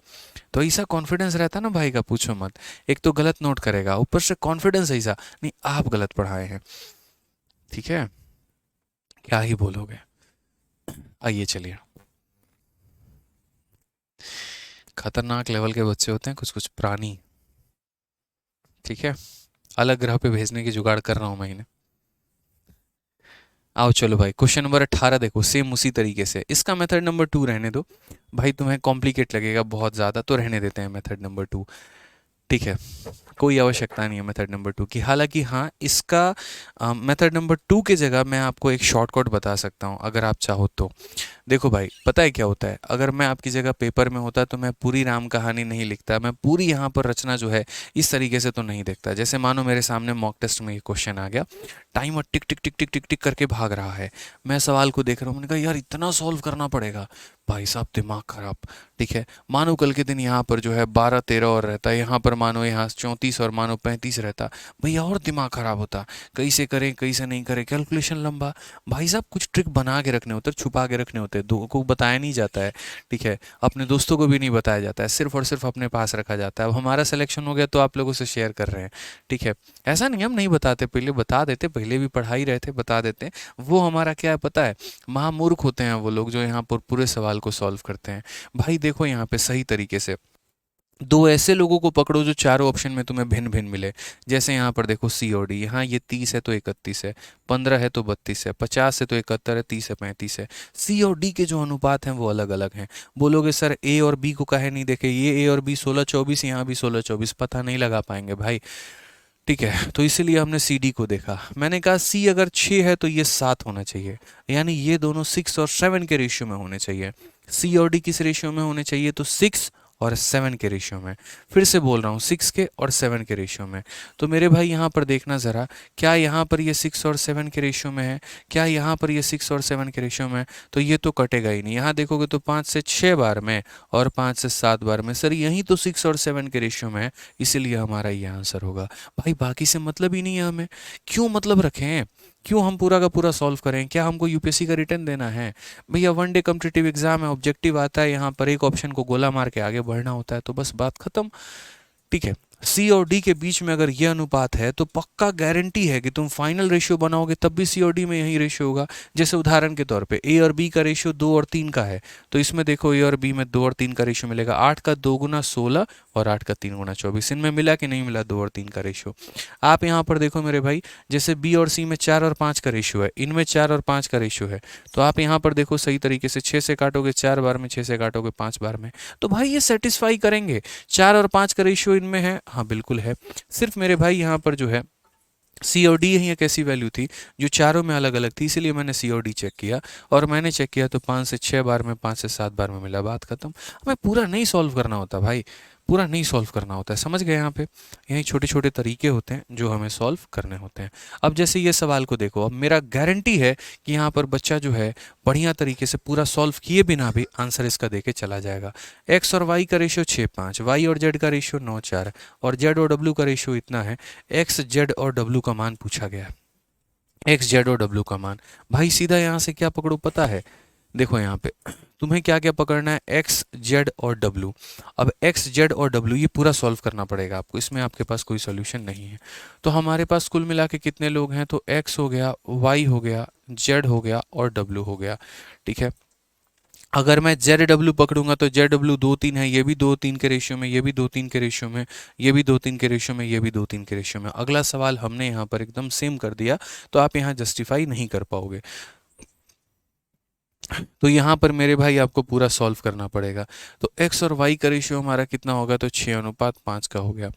तो ऐसा कॉन्फिडेंस रहता ना भाई का, पूछो मत। एक तो गलत नोट करेगा, ऊपर से कॉन्फिडेंस ऐसा, नहीं आप गलत पढ़ाए हैं। ठीक है, क्या ही बोलोगे। आइए चलिए, खतरनाक लेवल के बच्चे होते हैं कुछ कुछ प्राणी। ठीक है, अलग ग्रह पे भेजने की जुगाड़ कर रहा हूँ मैं इन्हें। आओ चलो भाई, क्वेश्चन नंबर 18 देखो, सेम उसी तरीके से। इसका मेथड नंबर 2 रहने दो भाई, तुम्हें कॉम्प्लिकेट लगेगा बहुत ज़्यादा, तो रहने देते हैं मेथड नंबर 2। ठीक है, कोई आवश्यकता नहीं है मेथड नंबर 2 की। हालांकि हाँ, इसका मेथड नंबर 2 की जगह मैं आपको एक शॉर्टकट बता सकता हूँ अगर आप चाहो तो। देखो भाई, पता है क्या होता है, अगर मैं आपकी जगह पेपर में होता तो मैं पूरी राम कहानी नहीं लिखता, मैं पूरी यहाँ पर रचना जो है इस तरीके से तो नहीं देखता। जैसे मानो मेरे सामने मॉक टेस्ट में ये क्वेश्चन आ गया, टाइमर टिक टिक टिक टिक टिक टिक करके भाग रहा है, मैं सवाल को देख रहा हूँ, मैंने कहा यार इतना सॉल्व करना पड़ेगा, भाई साहब दिमाग खराब। ठीक है, मानो कल के दिन यहाँ पर जो है 12, 13 और रहता, यहाँ पर मानो यहाँ 34 और मानो 35 रहता, भैया और दिमाग खराब होता। कैसे करें कैसे नहीं करें, कैलकुलेशन लंबा। भाई साहब कुछ ट्रिक बना के रखने होते, छुपा के रखने होते, दो को बताया नहीं जाता है। ठीक है, अपने दोस्तों को भी नहीं बताया जाता है, सिर्फ और सिर्फ अपने पास रखा जाता है। अब हमारा सिलेक्शन हो गया तो आप लोगों से शेयर कर रहे हैं। ठीक है, ऐसा नहीं हम नहीं बताते, पहले बता देते, पहले भी पढ़ा ही रहे थे, बता देते। वो हमारा क्या है पता है, महामूर्ख होते हैं वो लोग जो यहाँ पर पूरे सवाल को सॉल्व करते हैं। भाई देखो यहाँ पे सही तरीके से दो ऐसे लोगों को पकड़ो जो चारों ऑप्शन में तुम्हें भिन्न भिन्न मिले। जैसे यहाँ पर देखो सी और डी, यहाँ ये 30 है तो 31 है, 15 है तो 32 है, 50 है तो 71 है, 30 है 35 है। सी और डी के जो अनुपात हैं वो अलग अलग हैं। बोलोगे सर ए और बी को काहे नहीं देखे, ये ए और बी 16-24, यहाँ भी 16-24, पता नहीं लगा पाएंगे भाई। ठीक है, तो इसीलिए हमने सी डी को देखा। मैंने कहा सी अगर 6 है तो ये 7 होना चाहिए, यानी ये दोनों 6 और 7 के रेशियो में होने चाहिए। सी और डी किस रेशियो में होने चाहिए, तो 6 और 7 के रेशियो में। फिर से बोल रहा हूँ, 6 के और 7 के रेशियो में। तो मेरे भाई यहाँ पर देखना ज़रा, क्या यहाँ पर ये 6 और 7 के रेशियो में है, क्या यहाँ पर ये 6 और 7 के रेशियो में है, तो ये तो कटेगा ही नहीं। यहाँ देखोगे तो 5 से 6 बार में और 5 से 7 बार में, सर यहीं तो 6 और 7 के रेशियो में है, इसीलिए हमारा ये आंसर होगा। भाई बाकी से मतलब ही नहीं है हमें, क्यों मतलब रखें, क्यों हम पूरा का पूरा सॉल्व करें, क्या हमको यूपीएससी का रिटर्न देना है? भैया वनडे कॉम्पिटिटिव एग्जाम है, ऑब्जेक्टिव आता है, यहाँ पर एक ऑप्शन को गोला मार के आगे बढ़ना होता है, तो बस बात खत्म। ठीक है, सी और डी के बीच में अगर ये अनुपात है तो पक्का गारंटी है कि तुम फाइनल रेशियो बनाओगे तब भी सी और डी में यही रेशियो होगा। जैसे उदाहरण के तौर पे ए और बी का रेशियो 2 और 3 का है, तो इसमें देखो ए और बी में 2 और 3 का रेशियो मिलेगा, 8 का 2 गुना 16 और 8 का 3 गुना 24। इनमें मिला कि नहीं मिला 2 और 3 का रेशियो? आप यहाँ पर देखो मेरे भाई, जैसे बी और सी में 4 और 5 का रेशियो है, इनमें 4 और 5 का रेशियो है, तो आप यहाँ पर देखो सही तरीके से 6 से काटोगे 4 बार में, 6 से काटोगे 5 बार में, तो भाई ये सेटिस्फाई करेंगे। 4 और 5 का रेशियो इनमें है, हाँ बिल्कुल है। सिर्फ मेरे भाई यहाँ पर जो है सी और डी ही एक ऐसी वैल्यू थी जो चारों में अलग अलग थी, इसीलिए मैंने सी और डी चेक किया, और मैंने चेक किया तो 5 से 6 बार में, 5 से 7 बार में मिला, बात खत्म। हमें पूरा नहीं सॉल्व करना होता भाई, पूरा नहीं सॉल्व करना होता है, समझ गए? यहाँ पे यही छोटे छोटे तरीके होते हैं जो हमें सॉल्व करने होते हैं। अब जैसे ये सवाल को देखो, अब मेरा गारंटी है कि यहाँ पर बच्चा जो है बढ़िया तरीके से पूरा सॉल्व किए बिना भी आंसर इसका देके चला जाएगा। एक्स और वाई का रेशियो 6-5, वाई और जेड का रेशियो 9-4, और जेड और डब्ल्यू का रेशियो इतना है। एक्स जेड और डब्ल्यू का मान पूछा गया है, एक्स जेड और डब्ल्यू का मान। भाई सीधा यहाँ से क्या पकड़ो पता है, देखो यहाँ पे तुम्हें क्या क्या पकड़ना है, एक्स जेड और डब्ल्यू। अब एक्स जेड और डब्ल्यू ये पूरा सॉल्व करना पड़ेगा आपको, इसमें आपके पास कोई सोल्यूशन नहीं है। तो हमारे पास कुल मिला के कितने लोग हैं, तो एक्स हो गया, वाई हो गया, जेड हो गया और डब्ल्यू हो गया। ठीक है, अगर मैं जेड डब्ल्यू पकड़ूंगा तो जेड डब्ल्यू 2-3 है, ये भी 2-3 के रेशियो में, ये भी 2-3 के रेशियो में, ये भी 2-3 के रेशियो में, ये भी 2-3 के रेशियो में। अगला सवाल हमने यहाँ पर एकदम सेम कर दिया, तो आप यहाँ जस्टिफाई नहीं कर पाओगे। तो यहाँ पर मेरे भाई आपको पूरा सॉल्व करना पड़ेगा। तो x और y का रेशियो हमारा कितना होगा, तो 6:5 का हो गया।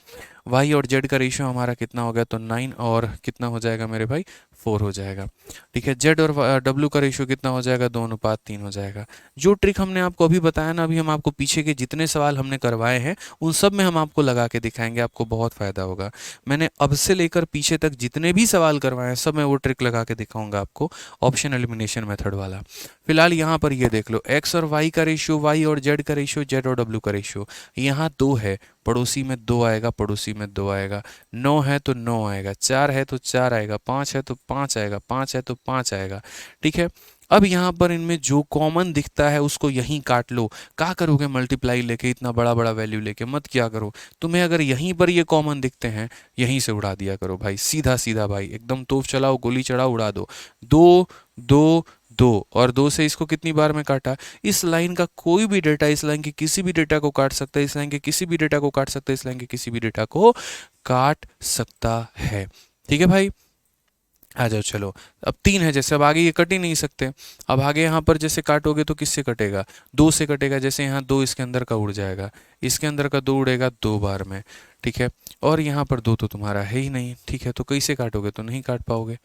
y और z का रेशियो हमारा कितना हो गया, तो 9 और कितना हो जाएगा मेरे भाई, 4 हो जाएगा। ठीक है, z और w का रेशियो कितना हो जाएगा, 2:3 हो जाएगा। जो ट्रिक हमने आपको अभी बताया ना, अभी हम आपको पीछे के जितने सवाल हमने करवाए हैं उन सब में हम आपको लगा के दिखाएंगे, आपको बहुत फ़ायदा होगा। मैंने अब से लेकर पीछे तक जितने भी सवाल करवाए हैं सब मैं वो ट्रिक लगा के दिखाऊंगा आपको, ऑप्शन एलिमिनेशन मेथड वाला। फिलहाल यहाँ पर ये देख लो, एक्स और वाई का रेशियो, वाई और जेड का रेशियो, जेड और डब्ल्यू का रेशियो, यहाँ 2 है, पड़ोसी में 2 आएगा, पड़ोसी में 2 आएगा। 9 है तो 9 आएगा, 4 है तो 4 आएगा, 5 है तो 5 आएगा, 5 है तो 5 आएगा। ठीक है, अब यहाँ पर इनमें जो कॉमन दिखता है उसको यहीं काट लो। क्या करोगे मल्टीप्लाई लेके, इतना बड़ा बड़ा वैल्यू लेके मत क्या करो। तुम्हें अगर यहीं पर ये कॉमन दिखते हैं, यहीं से उड़ा दिया करो भाई, सीधा सीधा भाई, एकदम तोप चलाओ, गोली चढ़ाओ, उड़ा दो। 2 2 2 और 2 से इसको कितनी बार में काटा, इस लाइन का कोई भी डेटा इस लाइन के किसी भी डेटा को काट सकता है, इस लाइन के किसी भी डेटा को काट सकता है, इस लाइन के किसी भी डेटा को काट सकता है। ठीक है भाई, आ जाओ चलो। अब 3 है, जैसे अब आगे ये कट ही नहीं सकते, अब आगे यहाँ पर जैसे काटोगे तो किससे कटेगा, 2 से कटेगा। जैसे यहाँ 2 इसके अंदर का उड़ जाएगा, इसके अंदर का 2 उड़ेगा 2 बार में। ठीक है, और यहाँ पर 2 तो तुम्हारा है ही नहीं। ठीक है, तो कैसे काटोगे, तो नहीं काट पाओगे।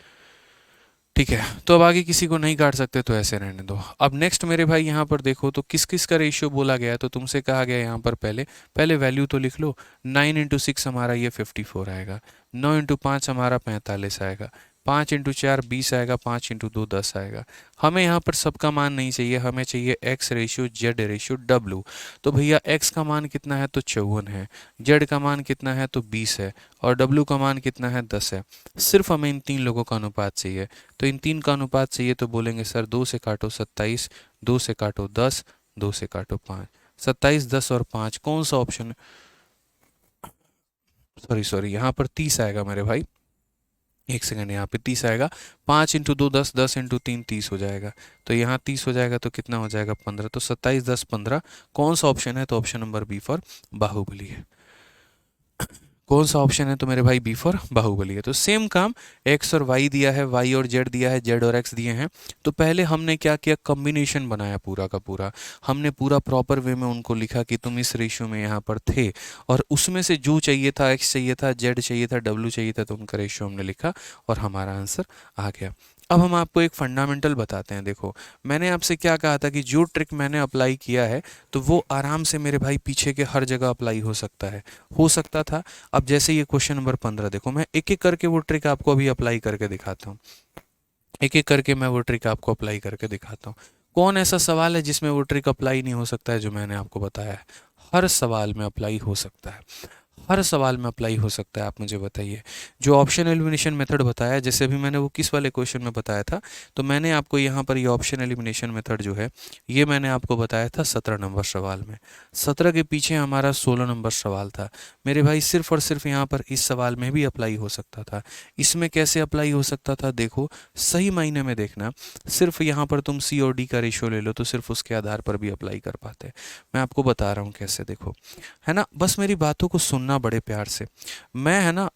ठीक है, तो अब आगे किसी को नहीं काट सकते तो ऐसे रहने दो। अब नेक्स्ट मेरे भाई यहाँ पर देखो, तो किस किस का रेशियो बोला गया है, तो तुमसे कहा गया यहाँ पर पहले पहले वैल्यू तो लिख लो। 9 × 6 हमारा ये 54 आएगा, 9 × 5 हमारा 45 आएगा, 5 × 4 20 आएगा, 5 × 2 10 आएगा। हमें यहाँ पर सबका मान नहीं चाहिए, हमें चाहिए x ratio Z ratio W. तो भैया एक्स का मान कितना है, तो 54 है, जेड का मान कितना है, तो 20 है, और डब्लू का मान कितना है, 10 है। सिर्फ हमें इन 3 लोगों का अनुपात चाहिए। तो इन 3 का अनुपात चाहिए, तो बोलेंगे सर 2 से काटो 27, 2 से काटो 10, 2 से काटो 5। 27, 10 और 5 कौन सा ऑप्शन, सॉरी सॉरी यहाँ पर 30 आएगा मेरे भाई। एक सेकंड, यहाँ पे 30 आएगा, 5 × 2 10, 10 × 3 30 हो जाएगा। तो यहाँ 30 हो जाएगा तो कितना हो जाएगा 15, तो 27 10 15। कौन सा ऑप्शन है? तो option number B for Baahubali है। कौन सा ऑप्शन है? तो मेरे भाई बी फॉर बाहुबली है। तो सेम काम, एक्स और वाई दिया है, वाई और जेड दिया है, जेड और एक्स दिए हैं। तो पहले हमने क्या किया, कॉम्बिनेशन बनाया पूरा का पूरा। हमने पूरा प्रॉपर वे में उनको लिखा कि तुम इस रेशियो में यहाँ पर थे, और उसमें से जो चाहिए था, एक्स चाहिए था, जेड चाहिए था, डब्ल्यू चाहिए था, तो उनका रेशियो हमने लिखा और हमारा आंसर आ गया। अब हम आपको एक फंडामेंटल बताते हैं। देखो, मैंने आपसे क्या कहा था कि जो ट्रिक मैंने अप्लाई किया है तो वो आराम से मेरे भाई पीछे के हर जगह अप्लाई हो सकता है, हो सकता था। अब जैसे ये क्वेश्चन नंबर 15 देखो, मैं एक एक करके वो ट्रिक आपको अभी अप्लाई करके दिखाता हूँ। एक एक करके मैं वो ट्रिक आपको अप्लाई करके दिखाता हूँ। कौन ऐसा सवाल है जिसमें वो ट्रिक अप्लाई नहीं हो सकता है जो मैंने आपको बताया है? हर सवाल में अप्लाई हो सकता है, हर सवाल में अप्लाई हो सकता है। आप मुझे बताइए, जो ऑप्शन एलिमिनेशन मेथड बताया, जैसे अभी मैंने वो किस वाले क्वेश्चन में बताया था, तो मैंने आपको यहाँ पर ये ऑप्शन एलिमिनेशन मेथड जो है, ये मैंने आपको बताया था 17 नंबर सवाल में। 17 के पीछे हमारा 16 नंबर सवाल था मेरे भाई। सिर्फ और सिर्फ यहाँ पर इस सवाल में भी अप्लाई हो सकता था। इसमें कैसे अप्लाई हो सकता था? देखो, सही मायने में देखना, सिर्फ यहाँ पर तुम सी और डी का रेशियो ले लो तो सिर्फ उसके आधार पर भी अप्लाई कर पाते। मैं आपको बता रहा हूँ कैसे, देखो, है ना, बस मेरी बातों को सुनना बड़े प्यार से। मैं, है ना,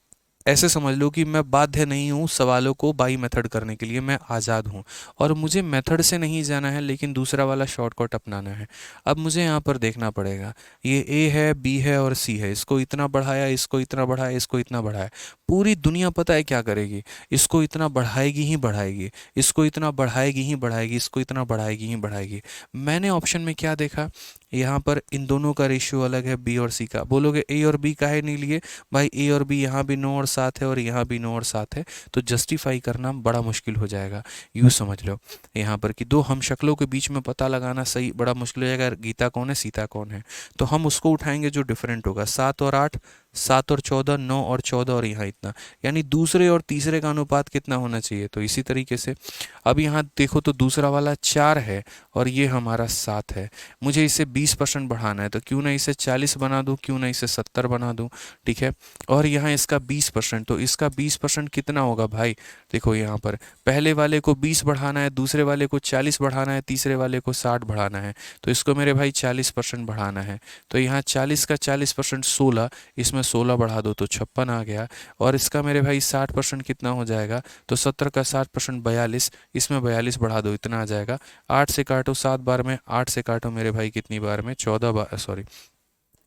ऐसे समझ लो कि मैं बाध्य नहीं हूँ सवालों को बाई मेथड करने के लिए, मैं आज़ाद हूँ। और मुझे मेथड से नहीं जाना है, लेकिन दूसरा वाला शॉर्टकट अपनाना है। अब मुझे यहाँ पर देखना पड़ेगा, ये ए है, बी है और सी है, इसको इतना बढ़ाया, इसको इतना बढ़ाया, इसको इतना बढ़ाया। पूरी दुनिया पता है क्या करेगी? इसको इतना बढ़ाएगी ही बढ़ाएगी, इसको इतना बढ़ाएगी ही बढ़ाएगी, इसको इतना बढ़ाएगी ही बढ़ाएगी। मैंने ऑप्शन में क्या देखा? यहाँ पर इन दोनों का रेशियो अलग है, बी और सी का। बोलोगे ए और बी काहे नहीं लिए? भाई ए और बी यहाँ भी 9 और 7 है और यहाँ भी 9 और 7 है, तो जस्टिफाई करना बड़ा मुश्किल हो जाएगा। यूँ समझ लो यहाँ पर कि दो हम शक्लों के बीच में पता लगाना सही बड़ा मुश्किल हो जाएगा, गीता कौन है, सीता कौन है। तो हम उसको उठाएंगे जो डिफरेंट होगा, 7 और 8, 7 और 14, 9 और 14, और यहाँ इतना, यानी दूसरे और तीसरे का अनुपात कितना होना चाहिए? तो इसी तरीके से अब यहाँ देखो तो दूसरा वाला 4 है और ये हमारा 7 है। मुझे इसे 20% बढ़ाना है, तो क्यों ना इसे 40 बना दूँ, क्यों ना इसे 70 बना दूँ, ठीक है। और यहाँ इसका 20%, तो इसका 20% कितना होगा भाई? देखो यहाँ पर पहले वाले को 20 बढ़ाना है, दूसरे वाले को 40 बढ़ाना है, तीसरे वाले को 60 बढ़ाना है, तो इसको मेरे भाई 40% बढ़ाना है। तो यहाँ 40 का 40% 16, इसमें 16 बढ़ा दो तो 56 आ गया। और इसका मेरे भाई 60% कितना हो जाएगा? तो 70 का 60% 42, इसमें 42 बढ़ा दो, इतना आ जाएगा। 8 से काटो 7 बार में, 8 से काटो मेरे भाई कितनी बार में? 14 बार, सॉरी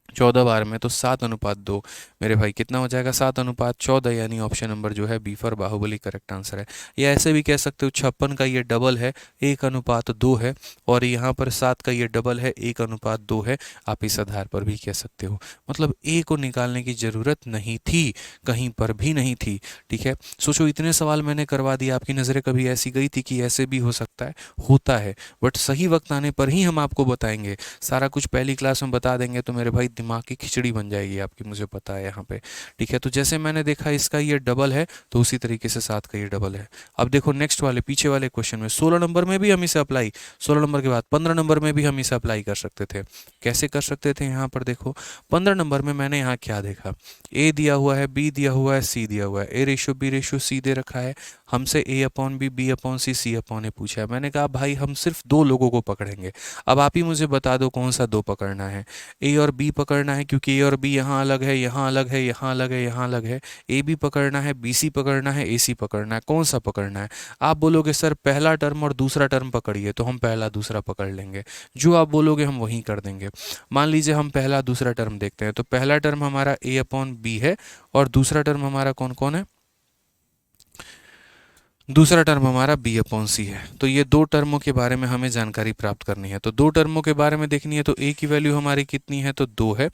14 बार में, तो 7:2 मेरे भाई कितना हो जाएगा? 7:14, यानी ऑप्शन नंबर जो है B for Baahubali correct answer है। या ऐसे भी कह सकते हो 56 का ये डबल है, 1:2 है, और यहाँ पर 7 का ये डबल है, 1:2 है। आप इस आधार पर भी कह सकते हो। मतलब ए को निकालने की ज़रूरत नहीं थी, कहीं पर भी नहीं थी, ठीक है। सोचो, इतने सवाल मैंने करवा दिया, आपकी नज़रें कभी ऐसी गई थी कि ऐसे भी हो सकता है? होता है, बट सही वक्त आने पर ही हम आपको बताएंगे। सारा कुछ पहली क्लास में बता देंगे तो मेरे भाई दिमाग की खिचड़ी बन जाएगी आपकी, मुझे पता है यहाँ पे, ठीक है। तो जैसे मैंने देखा इसका ये डबल है, तो उसी तरीके से 7 का ये डबल है। अब देखो नेक्स्ट वाले पीछे वाले क्वेश्चन में 16 नंबर में भी हम इसे अप्लाई, 16 नंबर के बाद 15 नंबर में भी हम इसे अप्लाई कर सकते थे। कैसे कर सकते थे? यहाँ पर देखो 15 नंबर में मैंने यहाँ क्या देखा, ए दिया हुआ है, बी दिया हुआ है, सी दिया हुआ है, A ratio B ratio C दे रखा है, हमसे A upon B upon C upon A पूछा है। मैंने कहा भाई हम सिर्फ दो लोगों को पकड़ेंगे। अब आप ही मुझे बता दो कौन सा दो पकड़ना है? ए और बी पकड़ना है, क्योंकि ए और बी यहाँ अलग है, यहाँ अलग है, यहाँ अलग है, यहाँ अलग है। ए बी पकड़ना है, बी सी पकड़ना है, ए सी पकड़ना है, कौन सा पकड़ना है? आप बोलोगे सर पहला टर्म और दूसरा टर्म पकड़िए, तो हम पहला दूसरा पकड़ लेंगे। जो आप बोलोगे हम वहीं कर देंगे। मान लीजिए हम पहला दूसरा टर्म देखते हैं, तो पहला टर्म हमारा ए अपॉन बी है और दूसरा टर्म हमारा कौन कौन है? दूसरा टर्म हमारा बी अपॉन सी है। तो ये दो टर्मों के बारे में हमें जानकारी प्राप्त करनी है। तो दो टर्मों के बारे में देखनी है, तो ए की वैल्यू हमारी कितनी है? तो 2 है,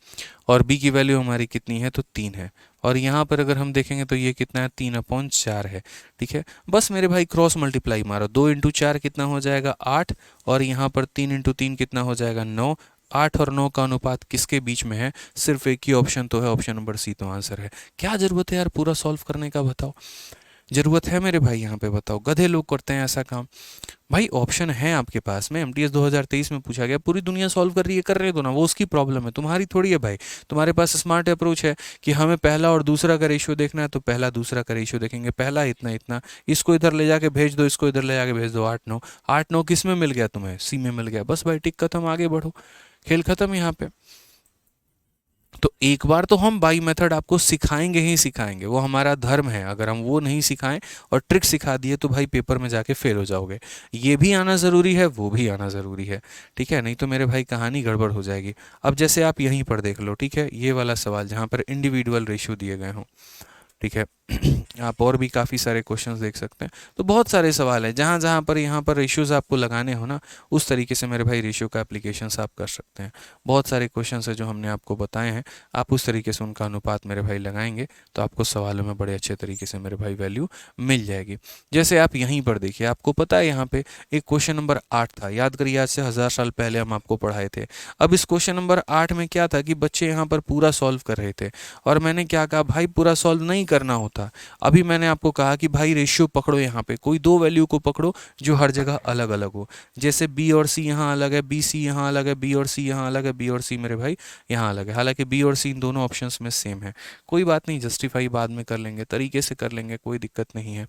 और बी की वैल्यू हमारी कितनी है? तो 3 है। और यहाँ पर अगर हम देखेंगे तो ये कितना है? 3/4 है, ठीक है। बस मेरे भाई क्रॉस मल्टीप्लाई मारो, 2 × 4 कितना हो जाएगा? 8, और यहाँ पर 3 × 3 कितना हो जाएगा? 9। 8 और 9 का अनुपात किसके बीच में है? सिर्फ एक ही ऑप्शन तो है, ऑप्शन नंबर सी तो आंसर है। क्या जरूरत है यार पूरा सॉल्व करने का, बताओ। ज़रूरत है मेरे भाई यहाँ पे? बताओ, गधे लोग करते हैं ऐसा काम। भाई ऑप्शन है आपके पास में, एमटीएस 2023 में पूछा गया, पूरी दुनिया सॉल्व कर रही है, कर रहे दो ना, वो उसकी प्रॉब्लम है, तुम्हारी थोड़ी है भाई। तुम्हारे पास स्मार्ट अप्रोच है कि हमें पहला और दूसरा का रेशियो देखना है, तो पहला दूसरा का रेशियो देखेंगे, पहला इतना इतना, इसको इधर ले जाके भेज दो, इसको इधर ले जाके भेज दो, 8 9, 8 9 किस में मिल गया तुम्हें? सी में मिल गया, बस भाई टिक खत्म, आगे बढ़ो, खेल खत्म यहाँ पे। तो एक बार तो हम बाई मेथड आपको सिखाएंगे ही सिखाएंगे, वो हमारा धर्म है। अगर हम वो नहीं सिखाएं और ट्रिक सिखा दिए तो भाई पेपर में जाके फेल हो जाओगे। ये भी आना ज़रूरी है, वो भी आना ज़रूरी है, ठीक है? नहीं तो मेरे भाई कहानी गड़बड़ हो जाएगी। अब जैसे आप यहीं पर देख लो, ठीक है, ये वाला सवाल जहाँ पर इंडिविजुअल रेशियो दिए गए हों, ठीक है। आप और भी काफ़ी सारे क्वेश्चंस देख सकते हैं। तो बहुत सारे सवाल हैं, जहाँ जहाँ पर यहाँ पर रेशियोज़ आपको लगाने हो ना, उस तरीके से मेरे भाई रेशियो का एप्लीकेशंस आप कर सकते हैं। बहुत सारे क्वेश्चंस हैं जो हमने आपको बताए हैं, आप उस तरीके से उनका अनुपात मेरे भाई लगाएंगे तो आपको सवालों में बड़े अच्छे तरीके से मेरे भाई वैल्यू मिल जाएगी। जैसे आप यहीं पर देखिए, आपको पता है यहाँ पे एक क्वेश्चन नंबर 8 था, याद करिए, आज से 1000 साल पहले हम आपको पढ़ाए थे। अब इस क्वेश्चन नंबर 8 में क्या था कि बच्चे यहाँ पर पूरा सॉल्व कर रहे थे, और मैंने क्या कहा, भाई पूरा सॉल्व नहीं करना होता। अभी मैंने आपको कहा कि भाई रेशियो पकड़ो, यहाँ पे कोई दो वैल्यू को पकड़ो जो हर जगह अलग अलग हो। जैसे बी और सी यहाँ अलग है, बी सी यहाँ अलग है, बी और सी यहाँ अलग है, बी और सी मेरे भाई यहाँ अलग है। हालांकि बी और सी इन दोनों ऑप्शंस में सेम है, कोई बात नहीं, जस्टिफाई बाद में कर लेंगे, तरीके से कर लेंगे, कोई दिक्कत नहीं है।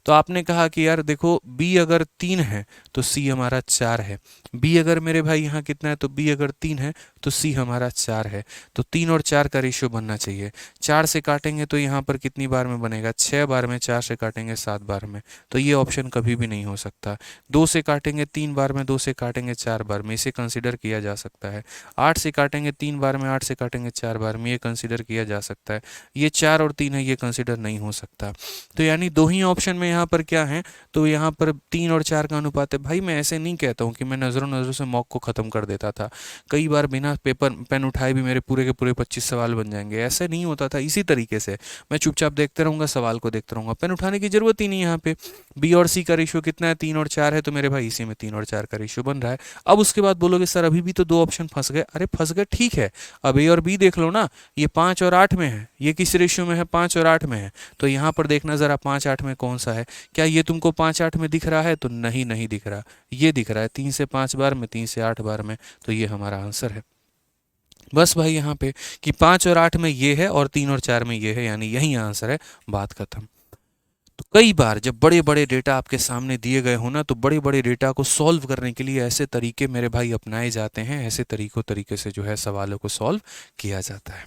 तो आपने कहा कि यार देखो, बी अगर 3 है तो सी हमारा 4 है। बी अगर मेरे भाई यहाँ कितना है, तो बी अगर 3 है तो सी हमारा 4 है। तो 3 और 4 का रेशियो बनना चाहिए। 4 से काटेंगे तो यहाँ पर कितनी बार में बनेगा? 6 बार में। 4 से काटेंगे 7 बार में, तो ये ऑप्शन कभी भी नहीं हो सकता। 2 से काटेंगे 3 बार में, 2 से काटेंगे 4 बार में, इसे कंसिडर किया जा सकता है। 8 से काटेंगे 3 बार में, 8 से काटेंगे 4 बार में, ये कंसिडर किया जा सकता है। ये 4 और 3 है, ये कंसिडर नहीं हो सकता। तो यानी दो ही ऑप्शन में यहाँ पर क्या है, तो यहाँ पर 3 और 4 का अनुपात है। भाई मैं ऐसे नहीं कहता हूँ कि मैं नज़रों नज़रों से मॉक को ख़त्म कर देता था, कई बार बिना पेपर पेन उठाए भी मेरे पूरे के पूरे 25 सवाल बन जाएंगे, ऐसे नहीं होता था। इसी तरीके से मैं चुपचाप देखते रहूँगा, सवाल को देखते रहूँगा, पेन उठाने की जरूरत ही नहीं। यहाँ पे बी और सी का रेशियो कितना है? 3 और 4 है, तो मेरे भाई इसी में 3 और 4 का रेशियो बन रहा है। अब उसके बाद बोलोगे सर अभी भी तो दो ऑप्शन फंस गए। अरे फंस गए, ठीक है, अब ए और बी देख लो ना, ये 5 और 8 में है, ये किस रेशियो में है? 5 और 8 में है। तो यहाँ पर देखना ज़रा 5 8 में कौन सा है। क्या ये तुमको 5 8 में दिख रहा है? तो नहीं, नहीं दिख रहा, ये दिख रहा है 3 से 5 बार में, 3 से 8 बार में, तो ये हमारा आंसर है। बस भाई यहाँ पे कि 5 और 8 में ये है और 3 और 4 में ये है, यानी यही आंसर है, बात खत्म। तो कई बार जब बड़े बड़े डेटा आपके सामने दिए गए हो ना, तो बड़े बड़े डेटा को सॉल्व करने के लिए ऐसे तरीके मेरे भाई अपनाए जाते हैं, ऐसे तरीके से जो है सवालों को सॉल्व किया जाता है।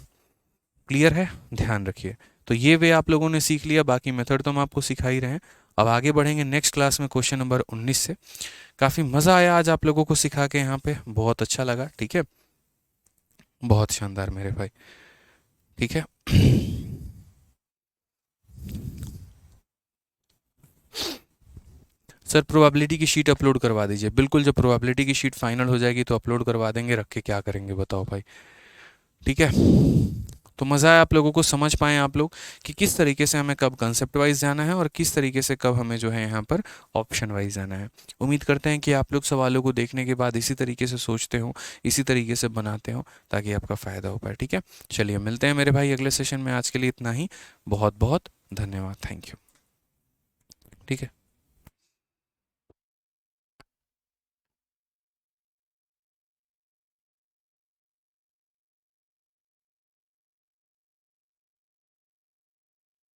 क्लियर है? ध्यान रखिए। तो ये वे आप लोगों ने सीख लिया, बाकी मेथड तो हम आपको सिखा ही रहे हैं। अब आगे बढ़ेंगे नेक्स्ट क्लास में क्वेश्चन नंबर 19 से। काफ़ी मज़ा आया आज आप लोगों को सिखा के, यहाँ पे बहुत अच्छा लगा, ठीक है, बहुत शानदार मेरे भाई, ठीक है। सर प्रोबेबिलिटी की शीट अपलोड करवा दीजिए। बिल्कुल, जब प्रोबेबिलिटी की शीट फाइनल हो जाएगी तो अपलोड करवा देंगे, रख के क्या करेंगे बताओ भाई, ठीक है। तो मज़ा आया, आप लोगों को समझ पाएँ आप लोग कि किस तरीके से हमें कब कंसेप्ट वाइज जाना है और किस तरीके से कब हमें जो है यहाँ पर ऑप्शन वाइज जाना है। उम्मीद करते हैं कि आप लोग सवालों को देखने के बाद इसी तरीके से सोचते हो, इसी तरीके से बनाते हो, ताकि आपका फ़ायदा हो पाए, ठीक है। चलिए मिलते हैं मेरे भाई अगले सेशन में, आज के लिए इतना ही, बहुत बहुत धन्यवाद, थैंक यू, ठीक है।